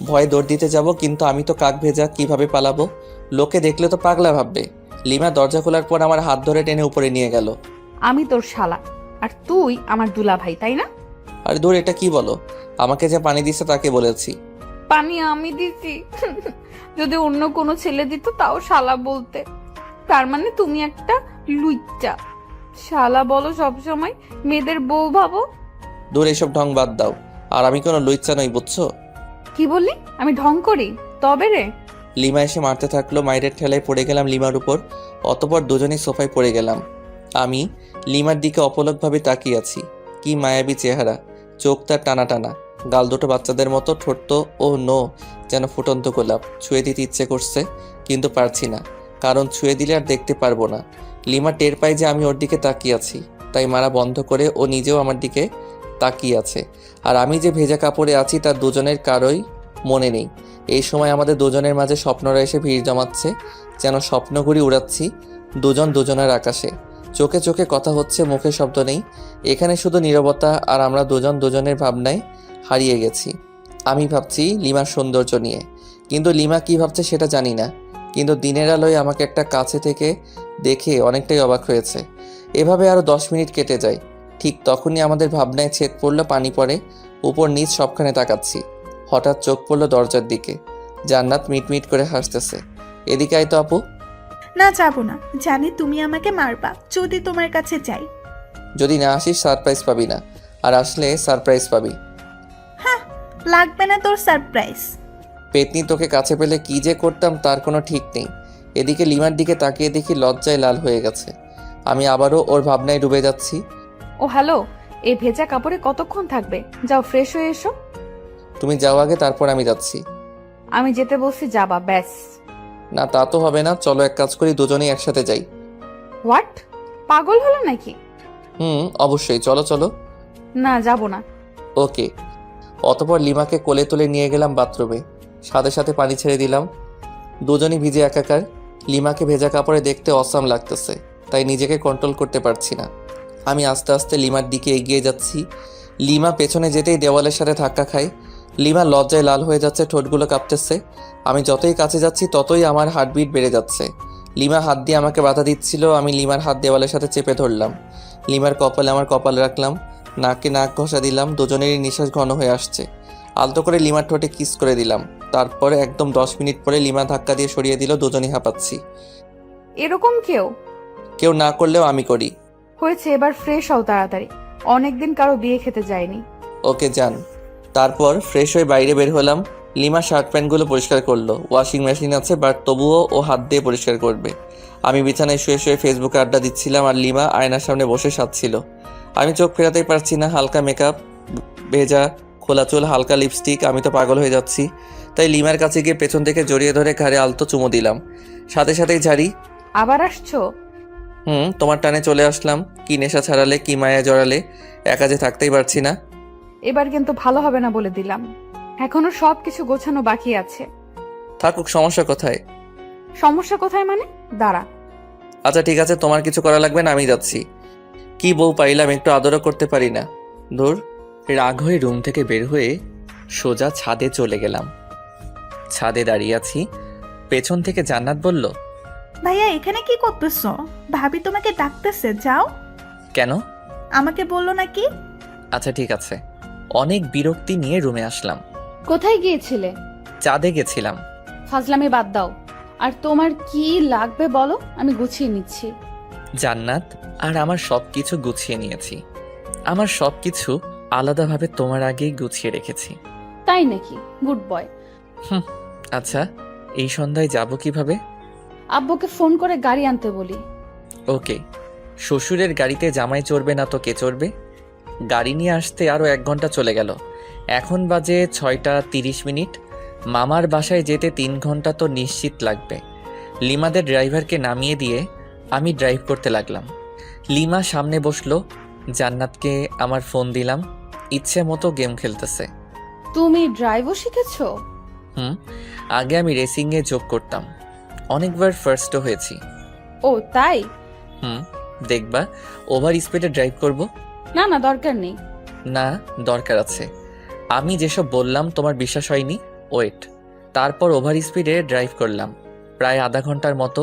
ভয়ে দৌড় দিতে যাব, কিন্তু আমি তো কাক ভেজা, কিভাবে পালাবো? লোকে দেখলে তো পাগলা ভাববে। লিমা দরজা খোলার পর আমার হাত ধরে টেনে উপরে নিয়ে গেল। আমি তোর শালা, আর তুই আমার দুলা ভাই, তাই না? আরে দূর, এটা কি বলো? আমাকে যে পানি দিচ্ছে তাকে বলেছি। পানি আমি দিছি? যদি অন্য কোনো ছেলে দিত তাও শালা বলতে। তার মানে তুমি একটা লুইচ্চা। শালা বলো সবসময়, মেয়েদের বউ ভাবো। দূর, এসব ঢং বাদ দাও। আর আমি কোনো লুইচ্চা নই, বুঝছো? কি বললি? আমি ঢং করি? তবে রে। লিমা এসে মারতে থাকলো, মায়ের ঠেলায় পড়ে গেলাম লিমার উপর। অতপর দুজনেই সোফায় পড়ে গেলাম। আমি লিমার দিকে অপলকভাবে তাকিয়ে আছি। কি মায়াবী চেহারা, চোখ তার টানা টানা, গাল দুটো বাচ্চাদের মতো, ঠোঁট ও নো যেন ফুটন্ত গোলাপ। ছুঁয়ে দিতে ইচ্ছে করছে, কিন্তু পারছি না, কারণ ছুঁয়ে দিলে আর দেখতে পারবো না। লিমা টের পায় যে আমি ওর দিকে তাকিয়ে আছি, তাই মারা বন্ধ করে ও নিজেও আমার দিকে তাকিয়ে আছে। আর আমি যে ভেজা কাপড়ে আছি তার দুজনের কারোই মনে নেই। এই সময় আমাদের দুজনের মাঝে স্বপ্নরা এসে ভিড় জমাচ্ছে, যেন স্বপ্নঘুড়ি উড়াচ্ছি দুজন দুজনের আকাশে। চোখে চোখে কথা হচ্ছে, মুখে শব্দ নেই। এখানে শুধু নীরবতা, আর আমরা দুজন দুজনের ভাবনায় হারিয়ে গেছি। আমি ভাবছি লিমার সৌন্দর্য নিয়ে, কিন্তু লিমা কি ভাবছে সেটা জানি না। কিন্তু দিনের আলোয় আমাকে একটা কাছে থেকে দেখে অনেকটাই অবাক হয়েছে। এভাবে আরও 10 মিনিট কেটে যায়। ঠিক তখনই আমাদের ভাবনায় ছেদ পড়লো, পানি পড়ে, উপর নিচ সবখানে তাকাচ্ছি। হঠাৎ চোখ পড়লো দরজার দিকে। জান্নাত মিটমিট করে হাসতেছে। এদিকে আয় তো আপু। না, যাবো না, জানি তুমি আমাকে মারবা যদি তোমার কাছে যাই। যদি না আসিস সারপ্রাইজ পাবি না, আর আসলে সারপ্রাইজ পাবি। হ্যাঁ, লাগবে না তোর সারপ্রাইজ। পেতনি, তোকে কাছে পেলে কি যে করতাম তার কোনো ঠিক নেই। এদিকে লিমার দিকে তাকিয়ে দেখি লজ্জায় লাল হয়ে গেছে। আমি আবারও ওর ভাবনায় ডুবে যাচ্ছি। ও হ্যালো, এই ভেজা কাপড়ে কতক্ষণ থাকবে? যাও ফ্রেশ হয়ে এসো। তুমি যাও আগে, তারপর আমি যাচ্ছি। আমি যেতে বলছি যাবা, ব্যাস। না, তা তো হবে না। চলো এক কাজ করি, দুজনেই একসাথে যাই। হোয়াট? পাগল হলো নাকি? অবশ্যই, চলো চলো। না, যাব না। ওকে। অতপর লিমাকে কোলে তুলে নিয়ে গেলাম বাথরুমে, সাথে সাথে পানি ছেড়ে দিলাম। দুজনই ভিজে একাকার। লিমাকে ভেজা কাপড়ে দেখতে অসাম লাগতেছে, তাই নিজেকে কন্ট্রোল করতে পারছি না। আমি আস্তে আস্তে লিমার দিকে এগিয়ে যাচ্ছি। লিমা পেছনে যেতেই দেওয়ালের সাথে ধাক্কা খায়। লিমা লজ্জায় লাল হয়ে যাচ্ছে, ঠোঁটগুলো কাঁপতেছে। আমি যতই কাছে যাচ্ছি ততই আমার হার্টবিট বেড়ে যাচ্ছে। লিমা হাত দিয়ে আমাকে বাধা দিচ্ছিল, আমি লিমার হাত দেওয়ালের সাথে চেপে ধরলাম। লিমার কপালে আমার কপাল রাখলাম, নাকে নাক ঘষা দিলাম। দুজনেরই নিঃশ্বাস ঘন হয়ে আসছে। আলতো করে লিমার ঠোঁটে কিস করে দিলাম। তারপরে একদম 10 মিনিট পরে লিমা ধাক্কা দিয়ে সরিয়ে দিল। দুজনেই হাঁপাচ্ছি। এরকম কেউ না করলেও আমি করি। হয়েছে, এবার ফ্রেশ হও তাড়াতাড়ি। অনেকদিন কারো বিয়ে খেতে যায়নি। ওকে যান। তারপর ফ্রেশ হয়ে বাইরে বের হলাম। লিমা শার্ট প্যান্টগুলো পরিষ্কার করলো। ওয়াশিং মেশিন আছে, বাট তবুও ও হাত দিয়ে পরিষ্কার করবে। আমি বিছানায় শুয়ে শুয়ে ফেসবুকে আড্ডা দিচ্ছিলাম, আর লিমা আয়নার সামনে বসে সাজছিল। আমি চোখ ফেরাতেই পারছি না। হালকা মেকআপ, ভেজা খোলা চুল, হালকা লিপস্টিক। আমি তো পাগল হয়ে যাচ্ছি। তাই লিমার কাছে গিয়ে পেছন থেকে জড়িয়ে ধরে ঘাড়ে আলতো চুমো দিলাম। সাথে সাথেই ঝাড়ি। আবার আসছো? তোমার টানে চলে আসলাম। কি নেশা ছাড়ালে, কি মায়া জড়ালে, একা যে থাকতেই পারছি না। এবার কিন্তু ভালো হবে না বলে দিলাম। এখনো সবকিছু গোছানো বাকি আছে। থাকুক, সমস্যা কোথায়? সমস্যা কোথায় মানে? দাঁড়া। আচ্ছা ঠিক আছে, তোমার কিছু করা লাগবে না, আমি যাচ্ছি। কি বউ পাইলাম, একটু আদরও করতে পারি না। ধুর। রাগ হয়ে রুম থেকে বের হয়ে সোজা ছাদে চলে গেলাম। ছাদে দাঁড়িয়ে আছি, পেছন থেকে জান্নাত বলল, ভাইয়া এখানে কি করতেছো? ভাবি তোমাকে ডাকতেছে, যাও। কেন? আমাকে বললো নাকি? আচ্ছা ঠিক আছে। অনেক বিরক্তি নিয়ে রুমে আসলাম। কোথায় গিয়েছিলে? চাঁদে গেছিলাম। ফাজলামি বাদ দাও। আর তোমার কি লাগবে বলো, আমি গুছিয়ে নিচ্ছি। জান্নাত, আর আমার সবকিছু গুছিয়ে নিয়েছি। আমার সবকিছু আলাদাভাবে তোমার আগেই গুছিয়ে রেখেছি। তাই নাকি? Good boy. আচ্ছা, এই সন্ধ্যায় যাব কিভাবে? আব্বুকে ফোন করে গাড়ি আনতে বলি। ওকে। শ্বশুরের গাড়িতে জামাই চড়বে না তো কে চড়বে? গাড়ি নিয়ে আসতে আরও 1 ঘন্টা চলে গেল। এখন বাজে 6:30। মামার বাসায় যেতে 3 ঘন্টা তো নিশ্চিত লাগবে। লিমাদের ড্রাইভারকে নামিয়ে দিয়ে আমি ড্রাইভ করতে লাগলাম। লিমা সামনে বসলো, জান্নাতকে আমার ফোন দিলাম। ইচ্ছে মতো গেম খেলতেছে। তুমি ড্রাইভও শিখেছো? আগে আমি রেসিংয়ে যোগ করতাম, অনেকবার ফার্স্টও হয়েছি। ও তাই? দেখবা ওভার স্পিডে ড্রাইভ করব? না না, দরকার নেই। না, দরকার আছে। আমি যেসব বললাম তোমার বিশ্বাস হয়নি, ওয়েট। তারপর ওভার স্পিডে ড্রাইভ করলাম প্রায় আধা ঘন্টার মতো।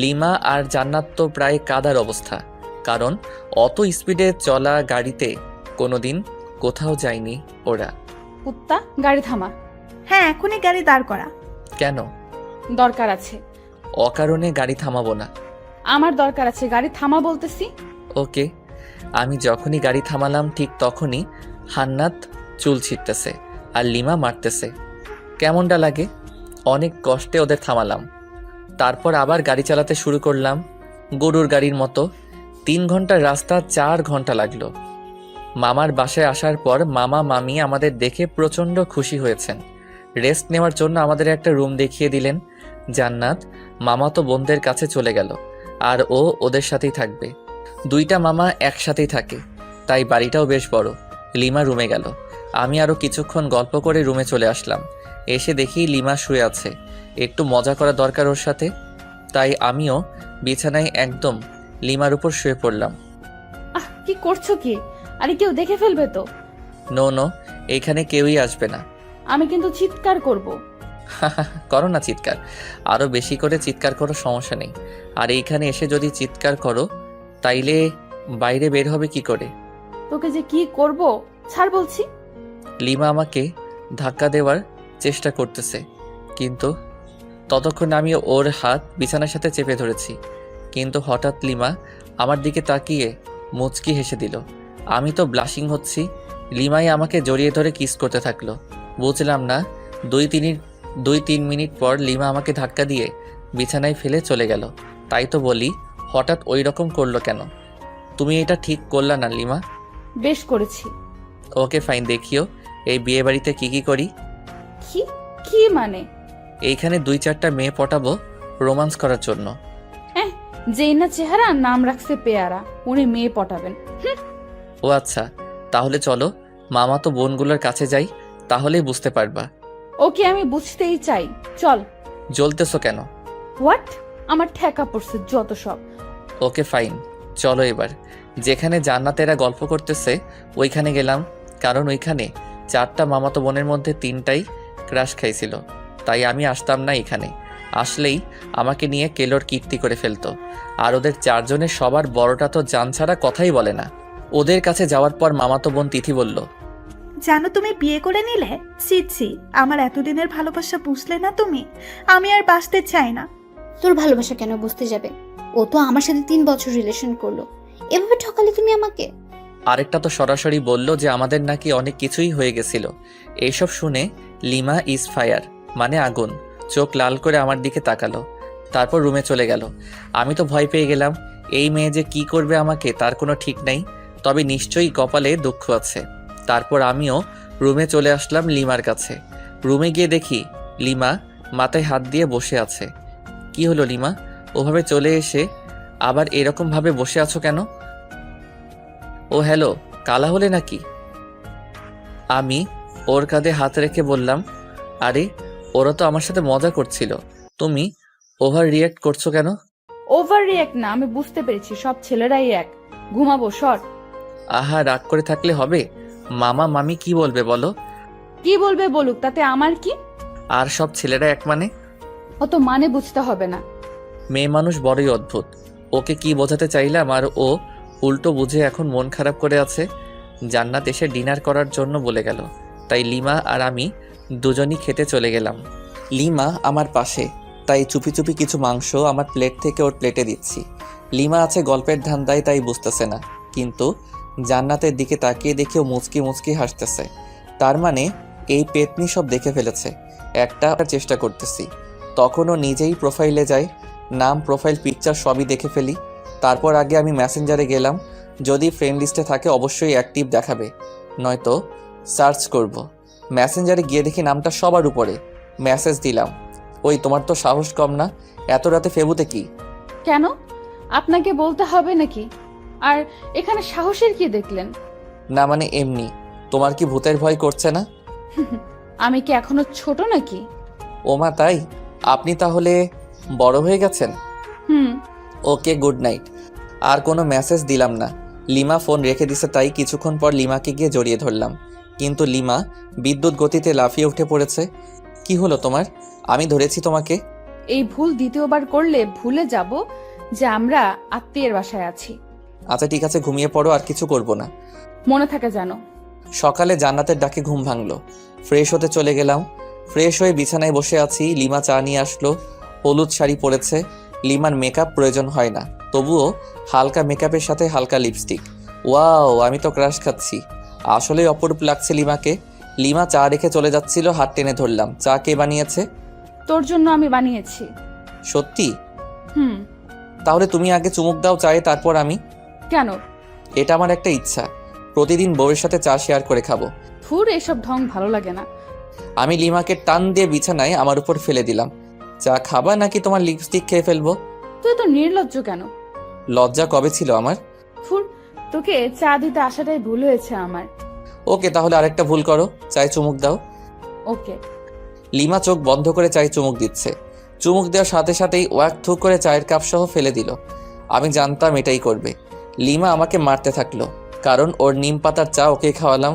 লিমা আর জান্নাত তো প্রায় কাদার অবস্থা, কারণ অত স্পিডে চলা গাড়িতে কোনোদিন কোথাও যায়নি ওরা। কুত্তা, গাড়ি থামা। হ্যাঁ, এখনই গাড়ি দাঁড় করা। কেন? দরকার আছে। অকারণে গাড়ি থামাবো না। আমার দরকার আছে, গাড়ি থামা বলতেছি। ওকে। আমি যখনই গাড়ি থামালাম ঠিক তখনই হান্নাত চুল ছিটতেছে আর লিমা মারতেছে। কেমনটা লাগে? অনেক কষ্টে ওদের থামালাম। তারপর আবার গাড়ি চালাতে শুরু করলাম গরুর গাড়ির মতো। 3 ঘন্টার রাস্তা 4 ঘন্টা লাগলো। মামার বাসায় আসার পর মামা মামি আমাদের দেখে প্রচণ্ড খুশি হয়েছেন। রেস্ট নেওয়ার জন্য আমাদের একটা রুম দেখিয়ে দিলেন। জান্নাত মামাতো বোনদের কাছে চলে গেল, আর ও ওদের সাথেই থাকবে। 2টা মামা একসাথেই থাকে, তাই বাড়িটাও বেশ বড়। লিমা রুমে গেল। আমি আরও কিছুক্ষণ গল্প করে রুমে চলে আসলাম। এসে দেখি লিমা শুয়ে আছে। একটু মজা করা দরকার ওর সাথে, তাই আমিও বিছানায় একদম লিমার উপর শুয়ে পড়লাম। কি করছো কি? আরে কেউ দেখে ফেলবে তো। নো নো, এইখানে কেউই আসবে না। আমি কিন্তু চিৎকার করব। করো না চিৎকার, আরো বেশি করে চিৎকার করো, সমস্যা নেই। আর এইখানে এসে যদি চিৎকার করো তাইলে বাইরে বের হবে কি করে? তোকে যে কি করব, ছাড় বলছি। লিমা আমাকে ধাক্কা দেওয়ার চেষ্টা করতেছে, কিন্তু ততক্ষণ আমি ওর হাত বিছানার সাথে চেপে ধরেছি। কিন্তু হঠাৎ লিমা আমার দিকে তাকিয়ে মুচকি হেসে দিল। আমি তো ব্লাশিং হচ্ছি। লিমাই আমাকে জড়িয়ে ধরে কিস করতে থাকলো। বুঝলাম না, 2-3 মিনিট পর লিমা আমাকে ধাক্কা দিয়ে বিছানায় ফেলে চলে গেল। তাই তো বলি, হঠাৎ ওই রকম করলো কেন? তুমি এটা ঠিক করলা না লিমা। বেশ করেছি। ওকে ফাইন, দেখিও এই বিয়ে বাড়িতে কি করি। কি কি মানে? এইখানে 2-4টা মেয়ে পটাবো রোমান্স করার জন্য। যেই না চেহারা, নাম রাখছে পেয়ারা, উনি মেয়ে পটাবেন। ও আচ্ছা, তাহলে চলো মামা তো বোনগুলোর কাছে যাই, তাহলেই বুঝতে পারবা। ওকে, আমি বুঝতেই চাই, চল। জ্বলতেছো কেন? হোয়াট? আমার ঠেকা পড়ছে যত সব। ওকে ফাইন, চলো এবার। যেখানে জান্নাতেরা গল্প করতেছে ওইখানে গেলাম, কারণ ওইখানে 4টা মামাতো বোনের মধ্যে 3টাই ক্রাশ খাইছিল। তাই আমি আসতাম না এখানে। আসলেই আমাকে নিয়ে কেলোর কীর্তি করে ফেলতো। আর ওদের 4 জনের সবার বড়টা তো জান ছাড়া কথাই বলে না। ওদের কাছে যাওয়ার পর মামাতো বোন তিথি বলল, জানো তুমি বিয়ে করে নিলে? ছি, আমার এতদিনের ভালোবাসা বুঝলে না তুমি? আমি আর বাঁচতে চাই না। তোর ভালোবাসা কেন বুঝতে যাবে? ও তো আমার সাথে 3 বছর রিলেশন করলো, এভাবে ঠকালে তুমি আমাকে? আরেকটা তো সরাসরি বলল যে আমাদের নাকি অনেক কিছুই হয়ে গেছিল। এইসব শুনে লিমা ইজ ফায়ার, মানে আগুন, চোখ লাল করে আমার দিকে তাকালো। তারপর রুমে চলে গেল। আমি তো ভয় পেয়ে গেলাম। এই মেয়ে যে কি করবে আমাকে তার কোনো ঠিক নাই, তবে নিশ্চয়ই কপালে দুঃখ আছে। তারপর আমিও রুমে চলে আসলাম লিমার কাছে। রুমে গিয়ে দেখি লিমা মাথায় হাত দিয়ে বসে আছে। কি হলো লিমা, ওভাবে চলে এসে আবার এরকমভাবে বসে আছো কেন? ও হ্যালো, কালা হলে নাকি? আমি ওর কাঁধে হাত রেখে বললাম, আরে ওরা তো আমার সাথে মজা করছিল, তুমি ওভার রিয়্যাক্ট করছো কেন? ওভার রিঅ্যাক্ট না, আমি বুঝতে পেরেছি, সব ছেলেরাই এক। ঘুমাবো, শর্ট। আহা, রাগ করে থাকলে হবে? মামা মামি কি বলবে বলো? কি বলবে বলুক, তাতে আমার কি? আর সব ছেলেরা এক মানে? অত মানে বুঝতে হবে না। মেয়ে মানুষ বড়ই অদ্ভুত। ওকে কি বোঝাতে চাইলাম আর ও উল্টো বুঝে এখন মন খারাপ করে আছে। জান্নাত এসে ডিনার করার জন্য বলে গেল, তাই লিমা আর আমি দুজনই খেতে চলে গেলাম। লিমা আমার পাশে, তাই চুপি চুপি কিছু মাংস আমার প্লেট থেকে ওর প্লেটে দিচ্ছি। লিমা আছে গল্পের ধান্দায়, তাই বুঝতেছে না, কিন্তু জান্নাতের দিকে তাকিয়ে দেখেও মুচকি মুচকি হাসতেছে। তার মানে এই পেতনি সব দেখে ফেলেছে। একটা চেষ্টা করতেছি, তখনও নিজেই প্রোফাইলে যাই, নাম প্রোফাইল পিকচার সবই দেখে ফেলি। তারপর আগে আমি মেসেঞ্জারে গেলাম, যদি ফ্রেন্ড লিস্টে থাকে অবশ্যই অ্যাক্টিভ দেখাবে, নয়তো সার্চ করব। মেসেঞ্জারে গিয়ে দেখি নামটা সবার উপরে। মেসেজ দিলাম, ওই তোমার তো সাহস কম না, এত রাতে ফেবুতে কি? কেন আপনাকে বলতে হবে নাকি? আর এখানে সাহসের কি দেখলেন? না মানে এমনি, তোমার কি ভূতের ভয় করছে না? আমি কি এখনো ছোট নাকি? ওমা তাই? আপনি তাহলে বড় হয়ে গেছেন? হুম। ওকে, গুড নাইট। আর কোনো মেসেজ দিলাম না। লিমা ফোন রেখে দিছে, তাই কিছুক্ষণ পর লিমাকে গিয়ে জড়িয়ে ধরলাম, কিন্তু লিমা বিদ্যুৎ গতিতে লাফিয়ে উঠে পড়েছে। কি হলো তোমার? আমি ধরেছি তোমাকে। এই ভুল দ্বিতীয়বার করলে ভুলে যাব যে আমরা আত্মীয়ের বাসায় আছি। আচ্ছা ঠিক আছে, ঘুমিয়ে পড়ো, আর কিছু করব না। মনে থাকে জানো। সকালে জান্নাতের ডাকে ঘুম ভাঙলো। ফ্রেশ হতে চলে গেলাম। ফ্রেশ হয়ে বিছানায় বসে আছি, লিমা চা নিয়ে আসলো। হলুদ শাড়ি পরেছে। লিমার মেকআপ প্রয়োজন হয় না, তবুও হালকা মেকআপের সাথে হালকা লিপস্টিক। ওয়াও, আমি তো ক্রাশ খাচ্ছি। আসলেই অপরূপ লাগছে লিমাকে। লিমা চা রেখে চলে যাচ্ছিল, হাত টেনে ধরলাম। চা কে বানিয়েছে? তোর জন্য আমি বানিয়েছি। সত্যি? হুম। তাহলে তুমি আগে চুমুক দাও চায়ে, তারপর আমি। কেন? এটা আমার একটা ইচ্ছা, প্রতিদিন বউয়ের সাথে চা শেয়ার করে খাবো। ফুর এসব ঢং ভালো লাগে না। আমি লিমাকে টান দিয়ে বিছানায় আমার উপর ফেলে দিলাম। চা খাবা নাকি তোমার লিপস্টিক খেয়ে ফেলবো? তুই তো নির্লজ্জ কেন? লজ্জা কবে ছিল আমার? ফুর, তোকে চা দিতে আসাটাই ভুল হয়েছে আমার। ওকে, তাহলে আরেকটা ভুল করো, চায়ে চুমুক দাও। ওকে। লিমা চোখ বন্ধ করে চায়ে চুমুক দিচ্ছে। চুমুক দেওয়ার সাথে সাথেই ওয়াক থুক করে চায়ের কাপ সহ ফেলে দিল। আমি জানতাম এটাই করবে। লিমা আমাকে মারতে থাকলো, কারণ ওর নিম পাতার চা ওকে খাওয়ালাম।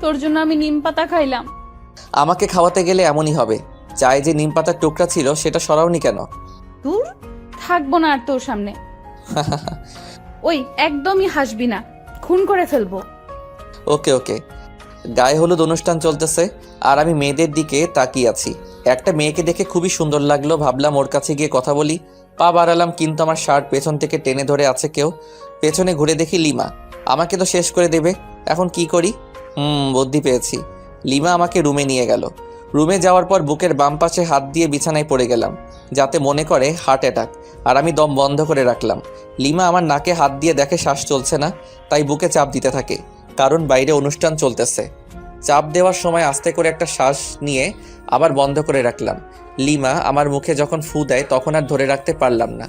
তোর জন্য আমি নিম পাতা খাইলাম। আমাকে খাওয়াতে গেলে এমনই হবে। চায়ে যে নিম পাতার টুকরা ছিল সেটা সরাওনি কেন? দূর, থাকবো না আর তোর সামনে। ওই একদমই হাসবি না, খুন করে ফেলবো। ওকে ওকে। গায়ে হলুদ অনুষ্ঠান চলতেছে, আর আমি মেয়েদের দিকে তাকিয়ে আছি। একটা মেয়েকে দেখে খুবই সুন্দর লাগলো, ভাবলাম ওর কাছে গিয়ে কথা বলি। পা বাড়ালাম, কিন্তু আমার শার্ট পেছন থেকে টেনে ধরে আছে কেউ। পেছনে ঘুরে দেখি লিমা। আমাকে তো শেষ করে দেবে, এখন কি করি? বুদ্ধি পেয়েছি। লিমা আমাকে রুমে নিয়ে গেল। রুমে যাওয়ার পর বুকের বাম পাশে হাত দিয়ে বিছানায় পড়ে গেলাম, যাতে মনে করে হার্ট অ্যাটাক, আর আমি দম বন্ধ করে রাখলাম। লিমা আমার নাকে হাত দিয়ে দেখে শ্বাস চলছে না, তাই বুকে চাপ দিতে থাকে, কারণ বাইরে অনুষ্ঠান চলতেছে। চাপ দেওয়ার সময় আস্তে করে একটা শ্বাস নিয়ে আবার বন্ধ করে রাখলাম। লিমা আমার মুখে যখন ফু দেয় তখন আর ধরে রাখতে পারলাম না,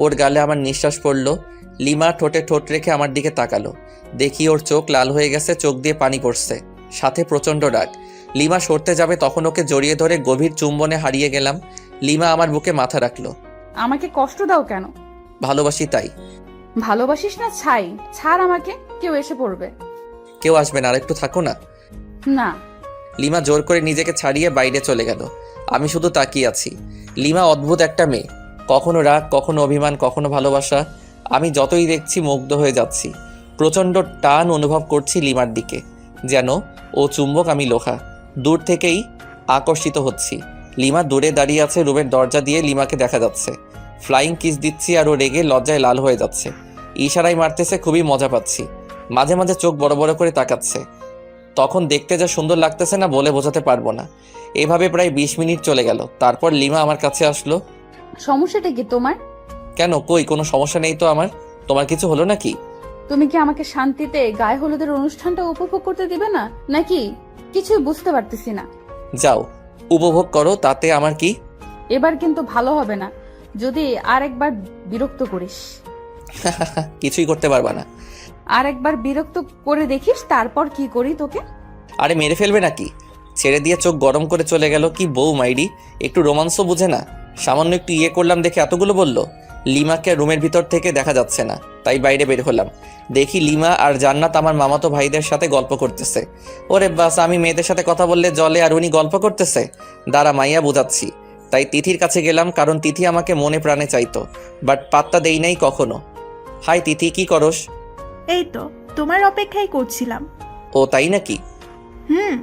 ওর গালে আমার নিঃশ্বাস পড়ল। লিমা ঠোঁটে ঠোঁট রেখে আমার দিকে তাকালো। দেখি ওর চোখ লাল হয়ে গেছে, চোখ দিয়ে পানি পড়ছে, সাথে প্রচণ্ড রাগ। লিমা সরতে যাবে, তখন ওকে জড়িয়ে ধরে গভীর চুম্বনে হারিয়ে গেলাম। লিমা আমার বুকে মাথা রাখলো। আমাকে কষ্ট দাও কেন? ভালোবাসি তাই। ভালোবাসিস না ছাই? ছাড় আমাকে, কেউ এসে পড়বে। কেউ আসবে না, আর একটু থাকো না। না। লিমা জোর করে নিজেকে ছাড়িয়ে বাইরে চলে গেল। আমি শুধু তাকিয়ে আছি। লিমা অদ্ভুত একটা মেয়ে, কখনো রাগ, কখনো অভিমান, কখনো ভালোবাসা। আমি যতই দেখছি মুগ্ধ হয়ে যাচ্ছি। প্রচণ্ড টান অনুভব করছি লিমার দিকে, যেন ও চুম্বক, আমি লোহা। দূর থেকেই আকর্ষিত হচ্ছি। লিমা দূরে দাঁড়িয়ে আছে, রুমের দরজা দিয়ে লিমাকে দেখা যাচ্ছে। ফ্লাইং কিস দিচ্ছি আর ও রেগে লজ্জায় লাল হয়ে যাচ্ছে। ইশারায় মারতেছে, খুবই মজা পাচ্ছি। মাঝে মাঝে চোখ বড় বড় করে তাকাচ্ছে। তখন দেখতে যা সুন্দর লাগতেছে না, বলে বোঝাতে পারবো না। এভাবে প্রায় 20 মিনিট চলে গেল। তারপর লিমা আমার কাছে আসলো। সমস্যাটা কি তোমার? কেন, কই কোনো সমস্যা নেই তো আমার। তোমার কিছু হলো নাকি? তুমি কি আমাকে শান্তিতে গায়ে হলুদের অনুষ্ঠানটা উপভোগ করতে দিবে না নাকি? কিছুই বুঝতে পারতেছি না। যাও, উপভোগ করো, তাতে আমার কি। এবার কিন্তু ভালো হবে না যদি আরেকবার বিরক্ত করিস। কিছুই করতে পারবা না। আরেকবার বিরক্ত করে দেখিস, তারপর কি করি তোকে। আরে মেরে ফেলবে নাকি? ছেড়ে দিয়ে চোখ গরম করে চলে গেল। কি বউ মাইরি, একটু রোমান্সও বুঝে না। সামান্য একটু ইয়ে করলাম দেখে এতগুলো বলল। লিমাকে রুমের ভিতর থেকে দেখা যাচ্ছে না, তাই বাইরে বের হলাম। দেখি লিমা আর জান্নাত আমার মামাতো ভাইদের সাথে গল্প করতেছে। ওরে বাস, আমি মেয়েদের সাথে কথা বললে জলে আর উনি গল্প করতেছে। দাঁড়া মাইয়া বুঝাচ্ছি। তাই তিথির কাছে গেলাম, কারণ তিথি আমাকে মনে প্রাণে চাইতো, বাট পাত্তা দেই নাই কখনো। হাই তিথি, কি করস? এই তো তোমার অপেক্ষাই করছিলাম। ও তাই নাকি? হুম।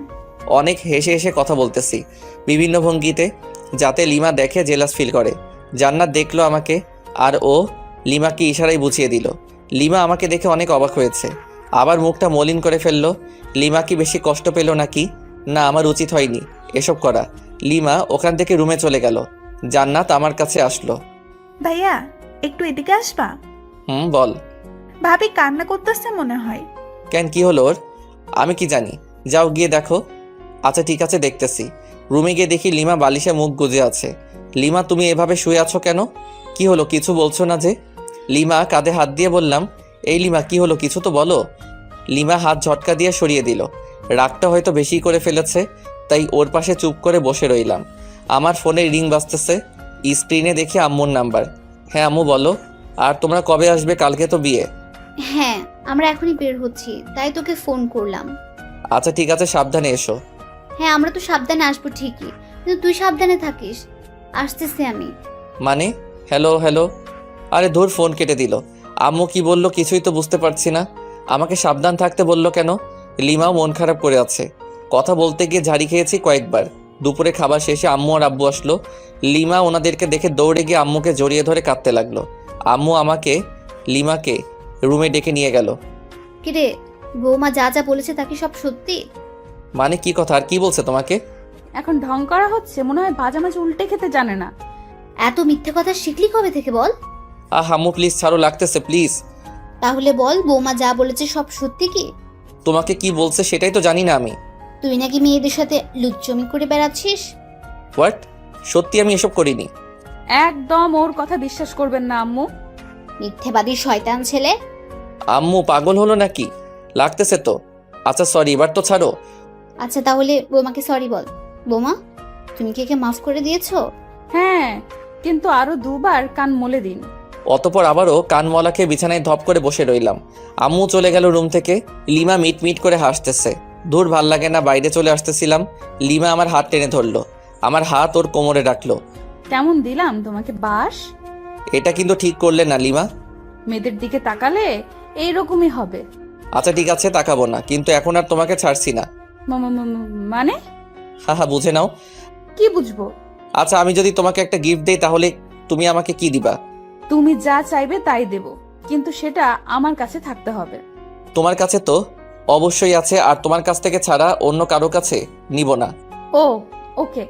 অনেক হেসে হেসে কথা বলতেছি বিভিন্ন ভঙ্গিতে, যাতে লিমা দেখে জেলাস ফিল করে। জান্নাত দেখলো আমাকে, আর ও লিমাকে ইশারায় বুঝিয়ে দিল। লিমা আমাকে দেখে অনেক অবাক হয়েছে, আবার মুখটা মলিন করে ফেললো। লিমা কি বেশি কষ্ট পেল নাকি? না, আমার উচিত হয়নি এসব করা। লিমা ওখান থেকে রুমে চলে গেল। জান্নাত আমার কাছে আসলো। ভাইয়া একটু এদিকে আসবা? বল। ভাবি কান্না করতেছে মনে হয়। কেন, কি হলো ওর? আমি কি জানি, যাও গিয়ে দেখো। আচ্ছা ঠিক আছে, দেখতেছি। রুমে গিয়ে দেখি লিমা বালিশে মুখ গুজে আছে। লিমা, তুমি এভাবে শুয়ে আছো কেন? কি হলো, কিছু বলছো না যে? লিমা কাঁধে হাত দিয়ে বললাম, এই লিমা কি হলো, কিছু তো বলো। লিমা হাত ঝটকা দিয়ে সরিয়ে দিল। রাগটা হয়তো বেশি করে ফেলেছে, তাই ওর পাশে চুপ করে বসে রইলাম। আমার ফোনে রিং বাজতেছে, স্ক্রিনে দেখি আম্মুর নাম্বার। হ্যাঁ আম্মু বলো। আর তোমরা কবে আসবে? কালকে তো বিয়ে। হ্যাঁ, আমরা এখনই বের হচ্ছি, তাই তোকে ফোন করলাম। আচ্ছা ঠিক আছে, সাবধানে এসো। হ্যাঁ, আমরা তো সাবধানে আসবো ঠিকই, কিন্তু তুই সাবধানে থাকিস। আসতেছি আমি। মানে? Hello hello. আরে ধুর, ফোন কেটে দিল। আম্মু কি বললো কিছুই তো বুঝতে পারছি না। আমাকে সাবধান থাকতে বললো কেন? লিমাও মন খারাপ করে আছে। কথা বলতে গিয়ে ঝাড়ি খেয়েছি কয়েকবার। দুপুরে খাবার শেষে আম্মু আর আব্বু আসলো। লিমা ওনাদেরকে দেখে দৌড়ে গিয়ে আম্মুকে জড়িয়ে ধরে কাঁদতে লাগলো। আম্মু আমাকে লিমাকে রুমে ডেকে নিয়ে গেল। কিরে, বৌমা যা যা বলেছে তা কি সব সত্যি? মানে কি কথা, আর কি বলছে তোমাকে? এখন ঢং করা হচ্ছে, মনে হয় ভাজা মাছ উল্টে খেতে জানে না। এত মিথ্যে কথা শিখলি কবে থেকে বল? আম্মু প্লিজ ছাড়ো, লাগতেছে প্লিজ। তাহলে বল, বৌমা যা বলেছে সব সত্যি কি? তোমাকে কি বলছে সেটাই তো জানি না আমি। তুই নাকি মেয়েদের সাথে লুচ্চমি করে বেড়াচ্ছিস? হোয়াট? সত্যি আমি এসব করিনি। একদম ওর কথা বিশ্বাস করবেন না আম্মু। মিথ্যেবাদী শয়তান ছেলে। আম্মু পাগল হলো নাকি? লাগতেছে তো। আচ্ছা সরি, এবার তো ছাড়ো। আচ্ছা তাহলে বৌমাকে সরি বল। বৌমা, তুমি কি একে মাফ করে দিয়েছো? হ্যাঁ, কিন্তু আরো দুবার কান মলে দিন। অতপর আবারও কানমলা খেয়ে বিছানায় ধপ করে বসে রইলাম। আম্মু চলে গেল রুম থেকে। লিমা মিট মিট করে হাসতেছে। দূর, ভাল লাগে না, বাইরে চলে আসতেছিলাম। লিমা আমার হাত টেনে ধরলো, আমার হাত ওর কোমরে রাখলো। কেমন দিলাম তোমাকে বাস? এটা কিন্তু ঠিক করলে না লিমা। মেয়েদের দিকে তাকালে এইরকমই হবে। আচ্ছা ঠিক আছে, তাকাবো না, কিন্তু এখন আর তোমাকে ছাড়ছি না। মানে? হা বুঝে নাও। কি বুঝবো? আচ্ছা আমি যদি তোমাকে একটা গিফট দেই তাহলে তুমি আমাকে কি দিবা? তুমি যা চাইবে তাই দেব, কিন্তু সেটা আমার কাছে থাকতে হবে। তোমার কাছে তো অবশ্যই আছে, আর তোমার কাছ থেকে ছাড়া অন্য কারো কাছে নিব না। ও ওকে,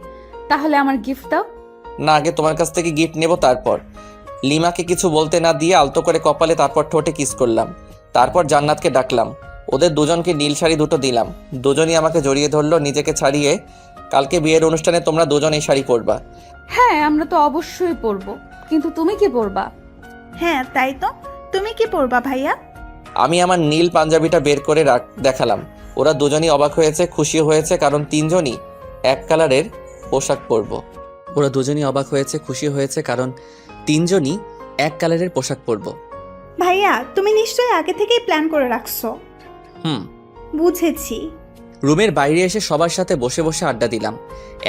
তাহলে আমার গিফট দাও। না, আগে তোমার কাছ থেকে গিফট নেব তারপর। লিমাকে কিছু বলতে না দিয়ে আলতো করে কপালে, তারপর ঠোঁটে কিস করলাম। তারপর জান্নাতকে ডাকলাম। ওদের দুজনকে নীল শাড়ি দুটো দিলাম। দুজনই আমাকে জড়িয়ে ধরলো নিজেকে ছাড়িয়ে। কালকে বিয়ের অনুষ্ঠানে তোমরা দুজন এই শাড়ি পরবা। হ্যাঁ, আমরা তো অবশ্যই পরবো, কিন্তু তুমি কি পরবা? হ্যাঁ তাই তো, তুমি কি পরবা ভাইয়া? আমি আমার নীল পাঞ্জাবিটা বের করে দেখালাম। ওরা দুজনই অবাক হয়েছে, খুশি হয়েছে, কারণ তিনজনই এক কালারের পোশাক পরবো। ওরা দুজনই অবাক হয়েছে, খুশি হয়েছে, কারণ তিনজনই এক কালারের পোশাক পরবো। ভাইয়া তুমি নিশ্চয়ই আগে থেকেই প্ল্যান করে রাখছো। বুঝেছি। রুমের বাইরে এসে সবার সাথে বসে বসে আড্ডা দিলাম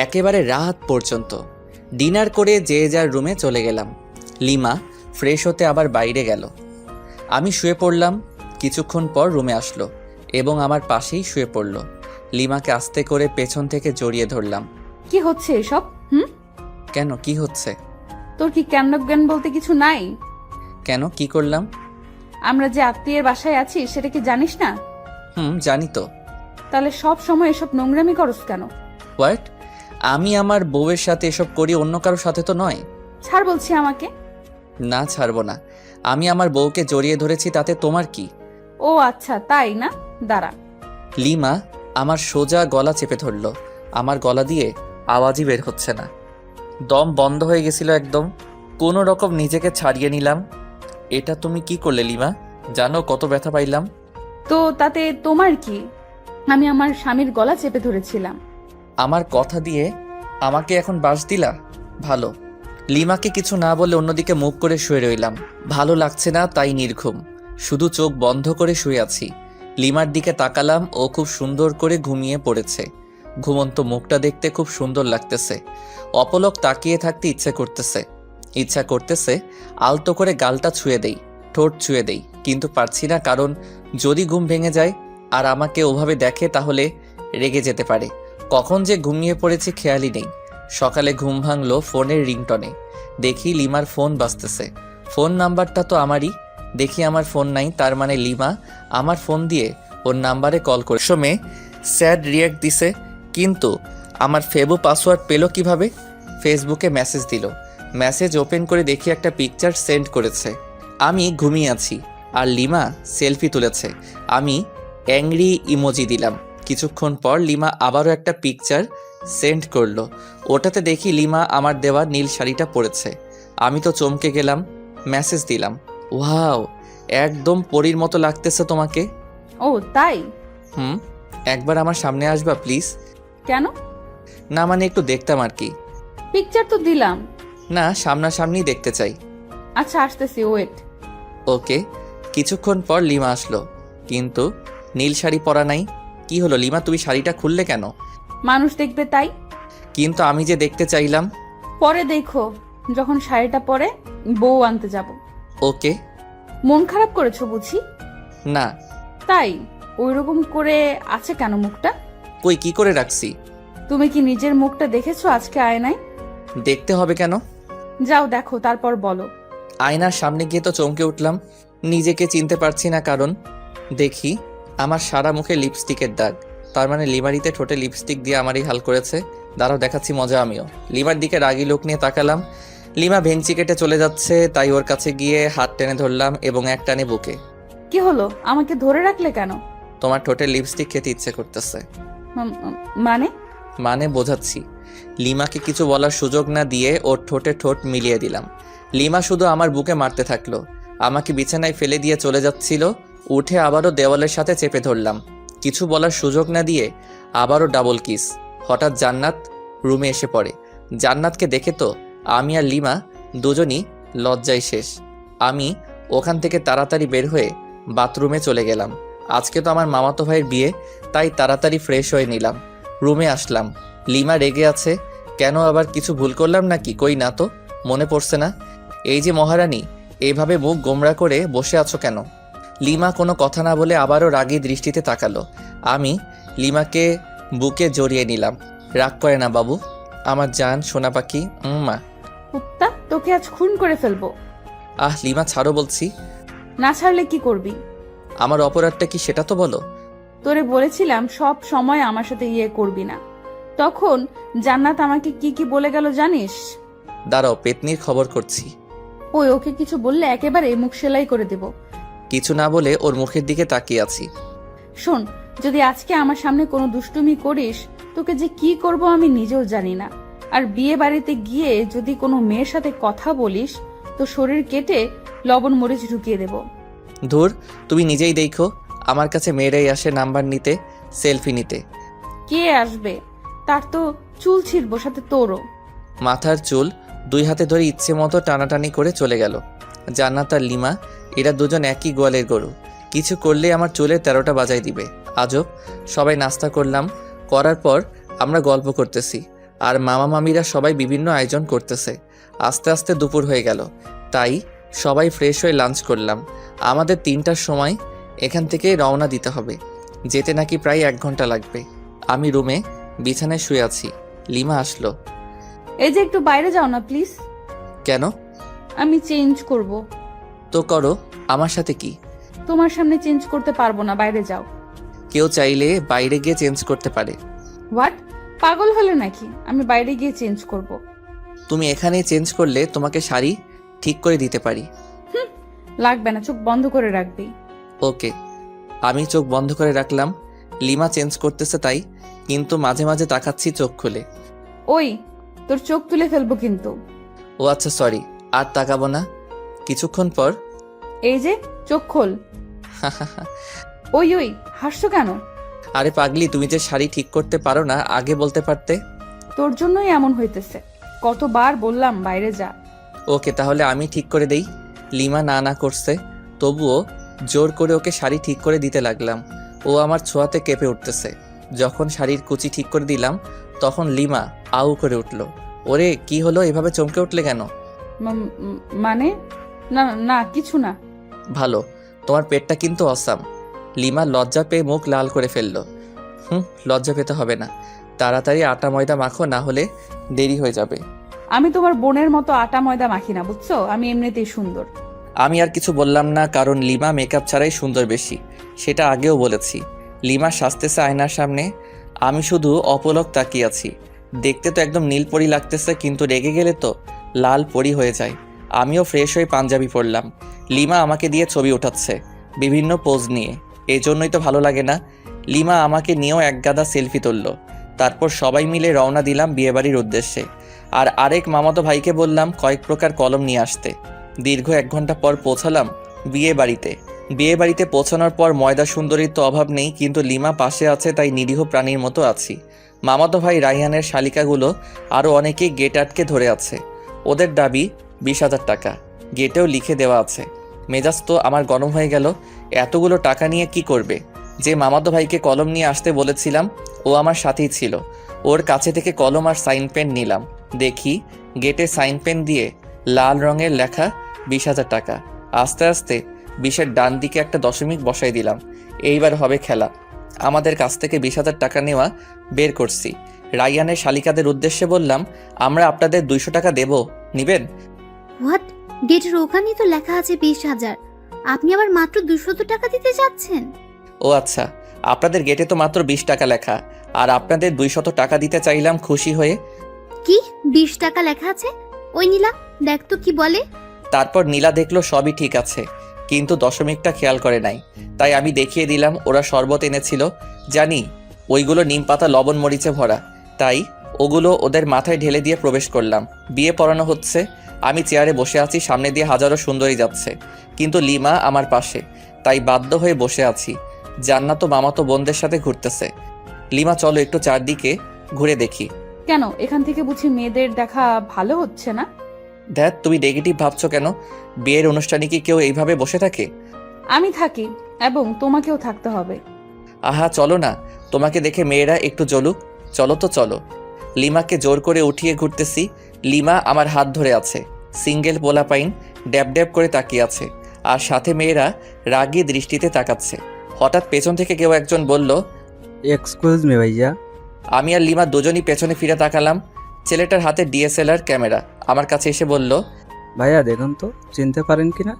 একেবারে রাত পর্যন্ত। ডিনার করে যে যার রুমে চলে গেলাম। লিমা ফ্রেশ হতে আবার বাইরে গেল। আমি শুয়ে পড়লাম। কিছুক্ষণ পর রুমে আসলো এবং আমার পাশেই শুয়ে পড়ল। লিমাকে আস্তে করে পেছন থেকে জড়িয়ে ধরলাম। কি হচ্ছে এসব? কেন, কি হচ্ছে? তোর কি জ্ঞান জ্ঞান বলতে কিছু নাই? কেন, কি করলাম? আমরা যে আত্মীয়ের বাসায় আছি সেটা কি জানিস না? জানি তো। তাহলে সব সময় এসব নোংরামি করস কেন? হোয়াট? আমি আমার বউয়ের সাথে এসব করি, অন্য কারোর সাথে তো নয়। ছাড় বলছি আমাকে। না, ছাড়বো না। আমি আমার বউকে জড়িয়ে ধরেছি, তাতে তোমার কি? ও আচ্ছা, তাই না? দাঁড়া। লিমা আমার সোজা গলা চেপে ধরলো। আমার গলা দিয়ে আওয়াজই বের হচ্ছে না, দম বন্ধ হয়ে গেছিল একদম। কোনো রকম নিজেকে ছাড়িয়ে নিলাম। এটা তুমি কি করলে লিমা? জানো কত ব্যথা পাইলাম? তো তাতে তোমার কি? আমি আমার স্বামীর গলা চেপে ধরেছিলাম। আমার কথা দিয়ে আমাকে এখন বাস দিলা? ভালো, লিমাকে কিছু না বলে অন্যদিকে মুখ করে শুয়ে রইলাম। ভালো লাগছে না তাই নির্ঘুম, শুধু চোখ বন্ধ করে শুয়ে আছি। লিমার দিকে তাকালাম, ও খুব সুন্দর করে ঘুমিয়ে পড়েছে। ঘুমন্ত মুখটা দেখতে খুব সুন্দর লাগতেছে। অপলক তাকিয়ে থাকতে ইচ্ছা করতেছে আলতো করে গালটা ছুঁয়ে দেই, ঠোঁট ছুঁয়ে দেই, কিন্তু পারছি না, কারণ যদি ঘুম ভেঙে যায় আর আমাকে ওভাবে দেখে তাহলে রেগে যেতে পারে। কখন যে ঘুমিয়ে পড়েছি খেয়ালই নেই। সকালে ঘুম ভাঙলো ফোনের রিংটনে। দেখি লিমার ফোন বাজতেছে। ফোন নাম্বারটা তো আমারই। দেখি আমার ফোন নাই, তার মানে লিমা আমার ফোন দিয়ে ওর নাম্বারে কল করে সময় স্যাড রিয়াক্ট দিছে। কিন্তু আমার ফেবু পাসওয়ার্ড পেলো কিভাবে? ফেসবুকে মেসেজ দিল। মেসেজ ওপেন করে দেখি একটা পিকচার সেন্ড করেছে। আমি ঘুমিয়ে আছি আর লিমা সেলফি তুলেছে। আমি অ্যাংরি ইমোজি দিলাম। কিছুক্ষণ পর লিমা আবারও একটা পিকচার সেন্ড করলো। ওটাতে দেখি লিমা আমার দেওয়া নীল শাড়িটা পরেছে। আমি তো চমকে গেলাম। মেসেজ দিলাম, ওয়াও, একদম পরীর মতো লাগতেছে তোমাকে। ও তাই? একবার আমার সামনে আসবা প্লিজ? কেন? না মানে একটু দেখতাম আর কি। পিকচার তো দিলাম। না, সামনাসামনি দেখতে চাই। আচ্ছা আসতেছি, ওয়েট। ওকে। কিছুক্ষণ পর লিমা আসলো, কিন্তু নীল শাড়ি পরা নাই। কি হলো লিমা, তুমি শাড়িটা খুললে কেন? মানুষ দেখবে তাই। কিন্তু আমি যে দেখতে চাইলাম। পরে দেখো, যখন শাড়িটা পরে বউ আনতে যাব। ওকে। মন খারাপ করেছো বুঝি? না। তাই ওইরকম করে আছে কেন মুখটা? কই, কি করে রাখছি? তুমি কি নিজের মুখটা দেখেছো আজকে আয়নায়? দেখতে হবে কেন? যাও দেখো, তারপর বলো। আয়নার সামনে গিয়ে তো চমকে উঠলাম। নিজেকে চিনতে পারছি না, কারণ দেখি আমার সারা মুখে লিপস্টিকের দাগ। তার মানে লিমারিতে ঠোঁটে লিপস্টিক দিয়ে আমারই হাল করেছে। দাঁড়াও দেখাচ্ছি মজা আমিও। লিমার দিকে রাগি লোক নিয়ে তাকালাম। লিমা ভেঙচি কেটে চলে যাচ্ছে, তাই ওর কাছে গিয়ে হাত টেনে ধরলাম এবং এক টানে বুকে। কি হলো, আমাকে ধরে রাখলে কেন? তোমার ঠোঁটে লিপস্টিক খেতে ইচ্ছে করতেছে। মানে বোঝাচ্ছি। লিমাকে কিছু বলার সুযোগ না দিয়ে ওর ঠোঁটে ঠোঁট মিলিয়ে দিলাম। লিমা শুধু আমার বুকে মারতে থাকলো। আমাকে বিছানায় ফেলে দিয়ে চলে যাচ্ছিল। উঠে আবারও দেওয়ালের সাথে চেপে ধরলাম। কিছু বলার সুযোগ না দিয়ে আবারও ডাবল কিস। হঠাৎ জান্নাত রুমে এসে পড়ে। জান্নাতকে দেখে তো আমি আর লিমা দুজনই লজ্জায় শেষ। আমি ওখান থেকে তাড়াতাড়ি বের হয়ে বাথরুমে চলে গেলাম। আজকে তো আমার মামাতো ভাইয়ের বিয়ে, তাই তাড়াতাড়ি ফ্রেশ হয়ে নিলাম। রুমে আসলাম। লিমা রেগে আছে। কেন, আবার কিছু ভুল করলাম নাকি? কই না তো, মনে পড়ছে না। এই যে মহারানী, এইভাবে মুখ গোমরা করে বসে আছো কেন? লিমা কোনো কথা না বলে আবারও রাগী দৃষ্টিতে তাকালো। আমি লিমাকে বুকে জড়িয়ে নিলাম। রাগ করে না বাবু, আমার জান সোনা পাখি। মা, কুত্তা, তোকে আজ খুন করে ফেলবো। লিমা ছাড়ো বলছি। না ছাড়লে কি করবি? আমার অপরাধটা কি সেটা তো বলো। তোরে বলেছিলাম সব সময় আমার সাথে করবি না। তখন জান্নাত আমাকে কি কি বলে গেল জানিস? দাঁড়াও, পেতনির খবর করছি। ওকে কিছু বললে একেবারে মুখ সেলাই করে দেব। কিছু না বলে ওর মুখের দিকে তাকিয়ে আছি। শোন, যদি আজকে আমার সামনে কোনো দুষ্টুমি করিস, তোকে যে কি করব আমি নিজেও জানি না। আর বিয়ে বাড়িতে গিয়ে যদি কোনো মেয়ের সাথে কথা বলিস, তো শরীর কেটে লবণ মরিচ ঢুকিয়ে দেব। ধুর, তুমি নিজেই দেখো, আমার কাছে মেয়েরাই আসে নাম্বার নিতে, সেলফি নিতে। কে আসবে? তার তো চুল ছিঁড়বো, সাথে তোরও। মাথার চুল দুই হাতে ধরে ইচ্ছে মতো টানাটানি করে চলে গেল। জান্নাত আর লিমা, এরা দুজন একই গোয়ালের গরু। কিছু করলে আমার চুলে 13টা বাজায় দিবে। আজব। সবাই নাস্তা করলাম। করার পর আমরা গল্প করতেছি, আর মামা মামিরা সবাই বিভিন্ন আয়োজন করতেছে। আস্তে আস্তে দুপুর হয়ে গেল, তাই সবাই ফ্রেশ হয়ে লাঞ্চ করলাম। আমাদের 3টার সময় এখান থেকে রওনা দিতে হবে। যেতে নাকি প্রায় 1 ঘন্টা লাগবে। আমি রুমে বিছানায় শুয়ে আছি। লিমা আসলো। এই যে একটু বাইরে যাও না প্লিজ। কেন? আমি চেঞ্জ করব। তো করো, আমার সাথে কি? তোমার সামনে চেঞ্জ করতে পারবো না, বাইরে যাও। কেউ চাইলে বাইরে গিয়ে চেঞ্জ করতে পারে। হোয়াট? পাগল হলে নাকি? আমি বাইরে গিয়ে চেঞ্জ করব। তুমি এখানেই চেঞ্জ করলে তোমাকে শাড়ি ঠিক করে দিতে পারি। লাগবে না, চোখ বন্ধ করে রাখবি। ওকে। আমি চোখ বন্ধ করে রাখলাম। লিমা চেঞ্জ করতেছে তাই, কিন্তু মাঝে মাঝে তাকাচ্ছি চোখ খুলে। ওই, তোর চোখ তুলে ফেলবো কিন্তু। ও আচ্ছা, সরি, আর তাকাবো না। কিছুক্ষণ পর এই যে চোখ খোল। ওই হাসছো কেন? আরে পাগলি, তুমি যে শাড়ি ঠিক করতে পারো না আগে বলতে পারতে। তোর জন্যই এমন হইতেছে। কতবার বললাম বাইরে যা। ওকে, তাহলে আমি ঠিক করে দেই। লিমা না না করছে, তবুও জোর করে ওকে শাড়ি ঠিক করে দিতে লাগলাম। ও আমার ছোঁয়াতে কেঁপে উঠতেছে। যখন শাড়ির কুচি ঠিক করে দিলাম তখন লিমা আউ করে উঠল। ওরে কি হলো, এভাবে চমকে উঠলে কেন? মানে না না কিছু না। ভালো, তোমার পেটটা কিন্তু অসাম। লিমা লজ্জা পেয়ে মুখ লাল করে ফেলল। লজ্জা পেতে হবে না, তাড়াতাড়ি আটা ময়দা মাখো, না হলে দেরি হয়ে যাবে। আমি তোমার বোনের মতো আটা ময়দা মাখি না, বুঝছো? আমি এমনিতেই সুন্দর। আমি আর কিছু বললাম না, কারণ লিমা মেকআপ ছাড়াই সুন্দর বেশি, সেটা আগেও বলেছি। লিমা সাজতেছে আয়নার সামনে, আমি শুধু অপলক তাকিয়ে আছি। দেখতে তো একদম নীলপরি লাগতেছে, কিন্তু রেগে গেলে তো লাল পরি হয়ে যায়। আমিও ফ্রেশ হয়ে পাঞ্জাবি পরলাম। লিমা আমাকে দিয়ে ছবি ওঠাচ্ছে বিভিন্ন পোজ নিয়ে, এই জন্যই তো ভালো লাগে না। লিমা আমাকে নিয়েও এক গাদা সেলফি তুলল। তারপর সবাই মিলে রওনা দিলাম বিয়েবাড়ির উদ্দেশ্যে। আর আরেক মামাতো ভাইকে বললাম কয়েক প্রকার কলম নিয়ে আসতে। দীর্ঘ 1 ঘন্টা পর পৌঁছালাম বিয়ে বাড়িতে পৌঁছানোর পর ময়দা সুন্দরীর তো অভাব নেই, কিন্তু লিমা পাশে আছে তাই নিরীহ প্রাণীর মতো আছি। মামাতো ভাই রাইহানের শালিকাগুলো আরও অনেকেই গেট আটকে ধরে আছে। ওদের দাবি 20,000 টাকা, গেটেও লিখে দেওয়া আছে। মেজাজ তো আমার গরম হয়ে গেল। এতগুলো টাকা নিয়ে কি করবে? যে মামাতো ভাইকে কলম নিয়ে আসতে বলেছিলাম ও আমার সাথেই ছিল। ওর কাছে থেকে কলম আর সাইন পেন নিলাম। দেখি গেটে সাইন পেন দিয়ে লাল রঙের লেখা 20,000 টাকা। আস্তে আস্তে 20-এর ডান দিকে একটা দশমিক বসাই দিলাম। এইবার হবে খেলা। আমাদের কাছ থেকে 20,000 টাকা নেওয়া বের করছি। রাইয়ানের শালিকাদের উদ্দেশ্যে বললাম, আমরা আপনাদের 200 টাকা দেব, নিবেন? হোয়াট? গেটের ওখানেই তো লেখা আছে 20,000, আপনি আবার মাত্র 200 টাকা দিতে যাচ্ছেন? ও আচ্ছা, আপনাদের গেটে তো মাত্র 20 টাকা লেখা, আর আপনাদের 200 টাকা দিতে চাইলাম খুশি হয়ে। কি 20 টাকা লেখা আছে? ওই নীলা, দেখ তো কি বলে। তারপর নীলা দেখলো সবই ঠিক আছে, কিন্তু দশমিকটা খেয়াল করে নাই। তাই আমি দেখিয়ে দিলাম ওরা শরবত এনেছিল, জানি ওইগুলো নিম পাতা লবণ মরিচে ভরা, তাই ওগুলো ওদের মাথায় ঢেলে দিয়ে প্রবেশ করলাম। বিয়ে পড়ানো হচ্ছে, আমি চেয়ারে বসে আছি, সামনে দিয়ে হাজারো সুন্দরী যাচ্ছে, কিন্তু লিমা আমার পাশে, তাই বাধ্য হয়ে বসে আছি। জান্নাত মামাতো বোনদের সাথে ঘুরতেছে। লিমা চলো একটু চারদিকে ঘুরে দেখি। কেন, এখান থেকে বুঝি মেয়েদের দেখা ভালো হচ্ছে না? দেখ, তুমি নেগেটিভ ভাবছো কেন? বিয়ের অনুষ্ঠানে কি কেউ এইভাবে বসে থাকে? আমি থাকি, এবং তোমাকেও থাকতে হবে। আহা চলো না, তোমাকে দেখে মেয়েরা একটু জ্বলুক। চলো তো চলো। লিমাকে জোর করে উঠিয়ে ঘুরতেছি। লিমা আমার হাত ধরে আছে। সিঙ্গেল পোলাপাইন ড্যাব ড্যাব করে তাকিয়ে আছে, আর সাথে মেয়েরা রাগী দৃষ্টিতে তাকাচ্ছে। হঠাৎ পেছন থেকে কেউ একজন বলল, এক্সকিউজ মি ভাইয়া। আমি আর লিমা দুজনই পেছনে ফিরে তাকালাম। ছেলেটার হাতে ডিএসএলআর ক্যামেরা। আমার কাছে এসে বলল, ভাইয়া দেখুন তো, চিনতে পারেন কিনা?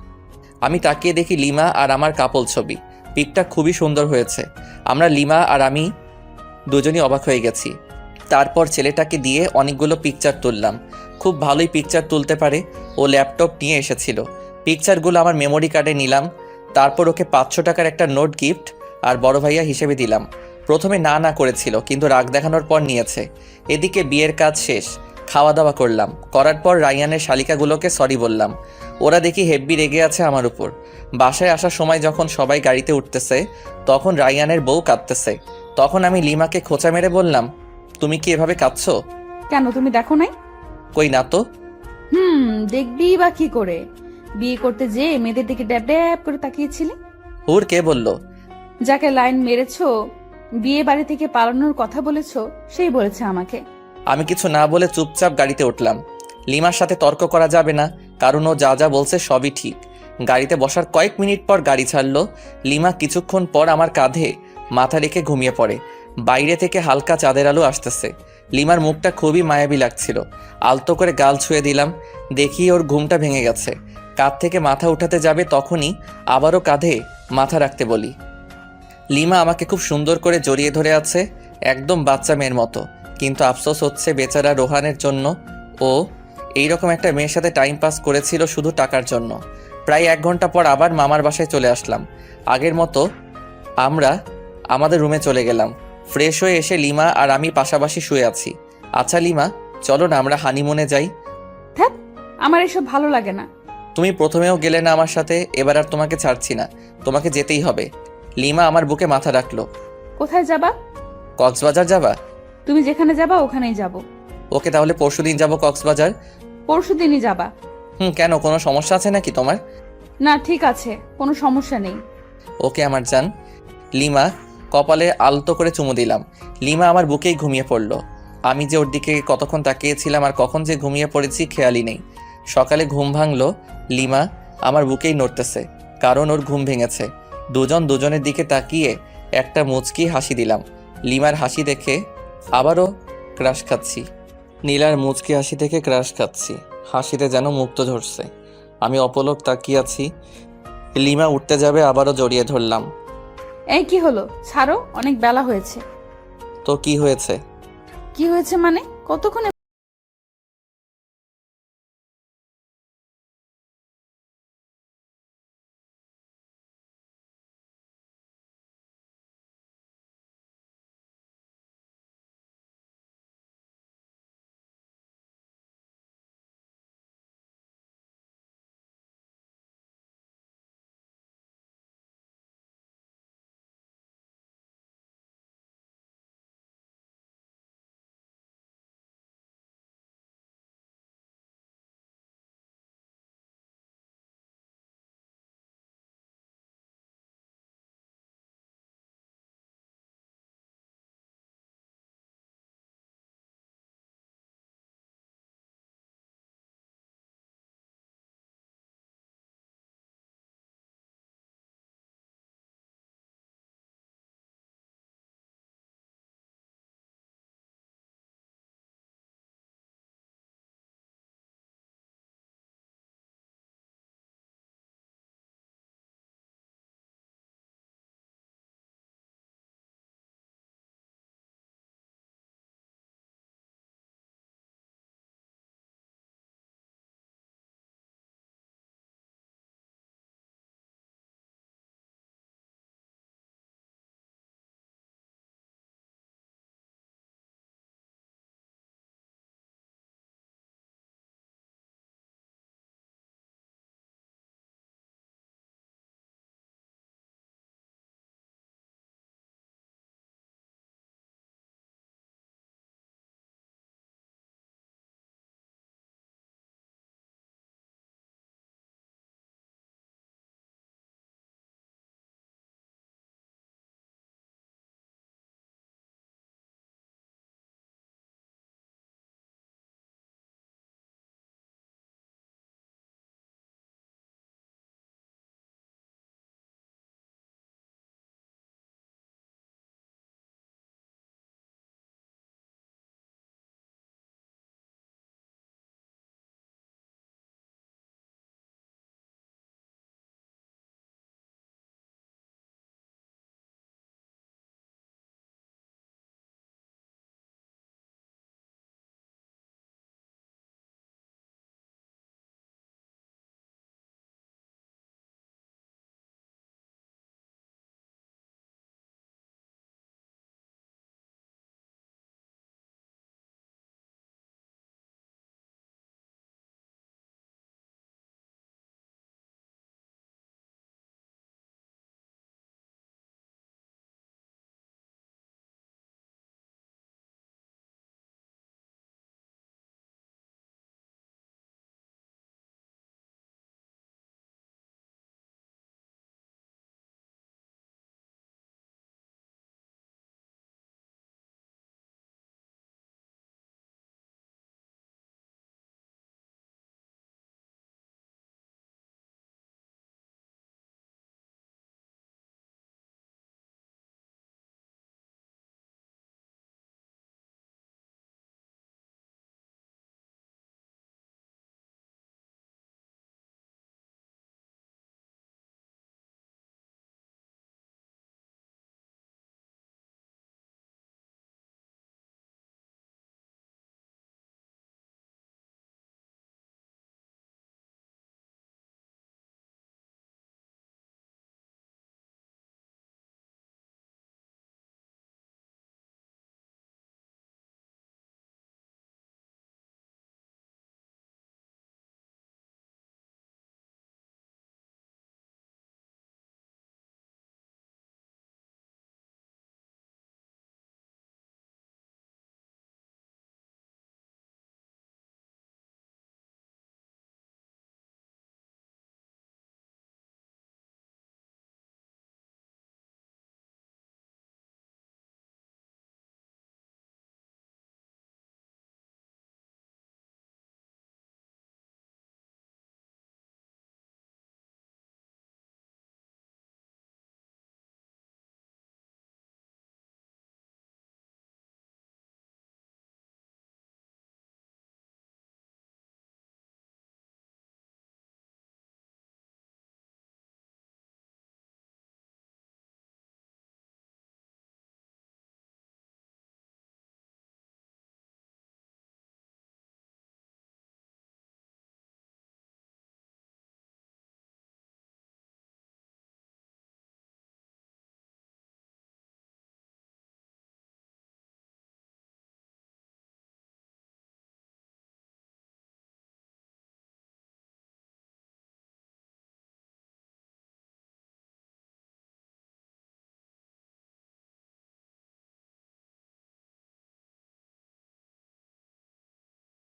আমি তাকিয়ে দেখি লিমা আর আমার কাপল ছবি। পিকটা খুবই সুন্দর হয়েছে। আমরা লিমা আর আমি দুজনই অবাক হয়ে গেছি। তারপর ছেলেটাকে দিয়ে অনেকগুলো পিকচার তুললাম। খুব ভালোই পিকচার তুলতে পারে। ও ল্যাপটপ নিয়ে এসেছিল। পিকচারগুলো আমার মেমোরি কার্ডে নিলাম। তারপর ওকে 500 টাকার একটা নোট গিফট আর বড় ভাইয়া হিসেবে দিলাম। প্রথমে না না করেছিল, কিন্তু রাগ দেখানোর পর নিয়েছে। এদিকে বিয়ের কাজ শেষ, খাওয়া দাওয়া করলাম। করার পর রাইয়ানের শালিকাগুলোকে সরি বললাম। ওরা দেখি হেব্বি রেগে আছে আমার উপর। বাসায় আসার সময় যখন সবাই গাড়িতে উঠতেছে, তখন রাইয়ানের বউ কাঁদতেছে। তখন আমি লিমাকে খোঁচা মেরে বললাম, তুমি কি এভাবে কাঁদছো? কেন, তুমি দেখো নাই? কই না তো। দেখবি বা কি করে? বিয়ে করতে যে মেয়েদের দিকে ড্যাব ড্যাব করে তাকিয়েছিলে। হুর কে বলল? যাকে লাইন মেরেছো, বিয়ে বাড়ি থেকে পালানোর কথা বলেছো, সেই বলেছে আমাকে। আমি কিছু না বলে চুপচাপ গাড়িতে উঠলাম। লিমার সাথে তর্ক করা যাবে না, কারণ ও যা যা বলছে সবই ঠিক। গাড়িতে বসার কয়েক মিনিট পর গাড়ি ছাড়লো। লিমা কিছুক্ষণ পর আমার কাঁধে মাথা রেখে ঘুমিয়ে পড়ে। বাইরে থেকে হালকা চাঁদের আলো আসতেছে। লিমার মুখটা খুবই মায়াবী লাগছিল। আলতো করে গাল ছুঁয়ে দিলাম। দেখি ওর ঘুমটা ভেঙে গেছে। কাঁধ থেকে মাথা উঠাতে যাবে, তখনই আবারও কাঁধে মাথা রাখতে বলি। লিমা আমাকে খুব সুন্দর করে জড়িয়ে ধরে আছে, একদম বাচ্চা মেয়ের মতো। কিন্তু আফসোস হচ্ছে বেচারা রোহানের জন্য। ও এইরকম একটা মেয়ের সাথে টাইম পাস করেছিল শুধু টাকার জন্য। প্রায় 1 ঘন্টা পর আবার মামার বাসায় চলে আসলাম। আগের মতো আমরা আমাদের রুমে চলে গেলাম। ফ্রেশ হয়ে এসে লিমা আর আমি পাশাপাশি শুয়ে আছি। আচ্ছা লিমা, চলো না আমরা হানিমুনে যাই। ধ্যাৎ, আমার এসব ভালো লাগে না। তুমি প্রথমেও গেলে না আমার সাথে, এবার আর তোমাকে ছাড়ছি না, তোমাকে যেতেই হবে। লিমা আমার বুকে মাথা রাখলো। কোথায় যাবা? কক্সবাজার যাবা? তুমি যেখানে যাবা ওখানেই যাব। ওকে, তাহলে পরশুদিন যাবো কক্সবাজার। পরশুদিনই যাবা। কেন কোনো সমস্যা আছে নাকি তোমার? না ঠিক আছে, কোনো সমস্যা নেই। ওকে আমার জান। লিমা কপালে আলতো করে চুমু দিলাম। লিমা আমার বুকেই ঘুমিয়ে পড়ল। আমি যে ওর দিকে কতক্ষণ তাকিয়েছিলাম আর কখন যে ঘুমিয়ে পড়েছি খেয়ালই নেই। সকালে ঘুম ভাঙলো, লিমা আমার বুকেই নড়তেছে, কারণ ওর ঘুম ভেঙেছে। দুজন দুজনের দিকে তাকিয়ে একটা মুচকি হাসি দিলাম। লিমার হাসি দেখে আবারও ক্রাশ খাচ্ছি। নীলার মুচকি হাসি দেখে ক্রাশ খাচ্ছি, হাসিতে যেন মুক্ত ঝরছে। আমি অপলক তাকিয়ে আছি। লিমা উঠতে যাবে, আবারও জড়িয়ে ধরলাম। এই কি হলো, ছাড়ো, অনেক বেলা হয়েছে। তো কি হয়েছে? কি হয়েছে মানে? কতক্ষণে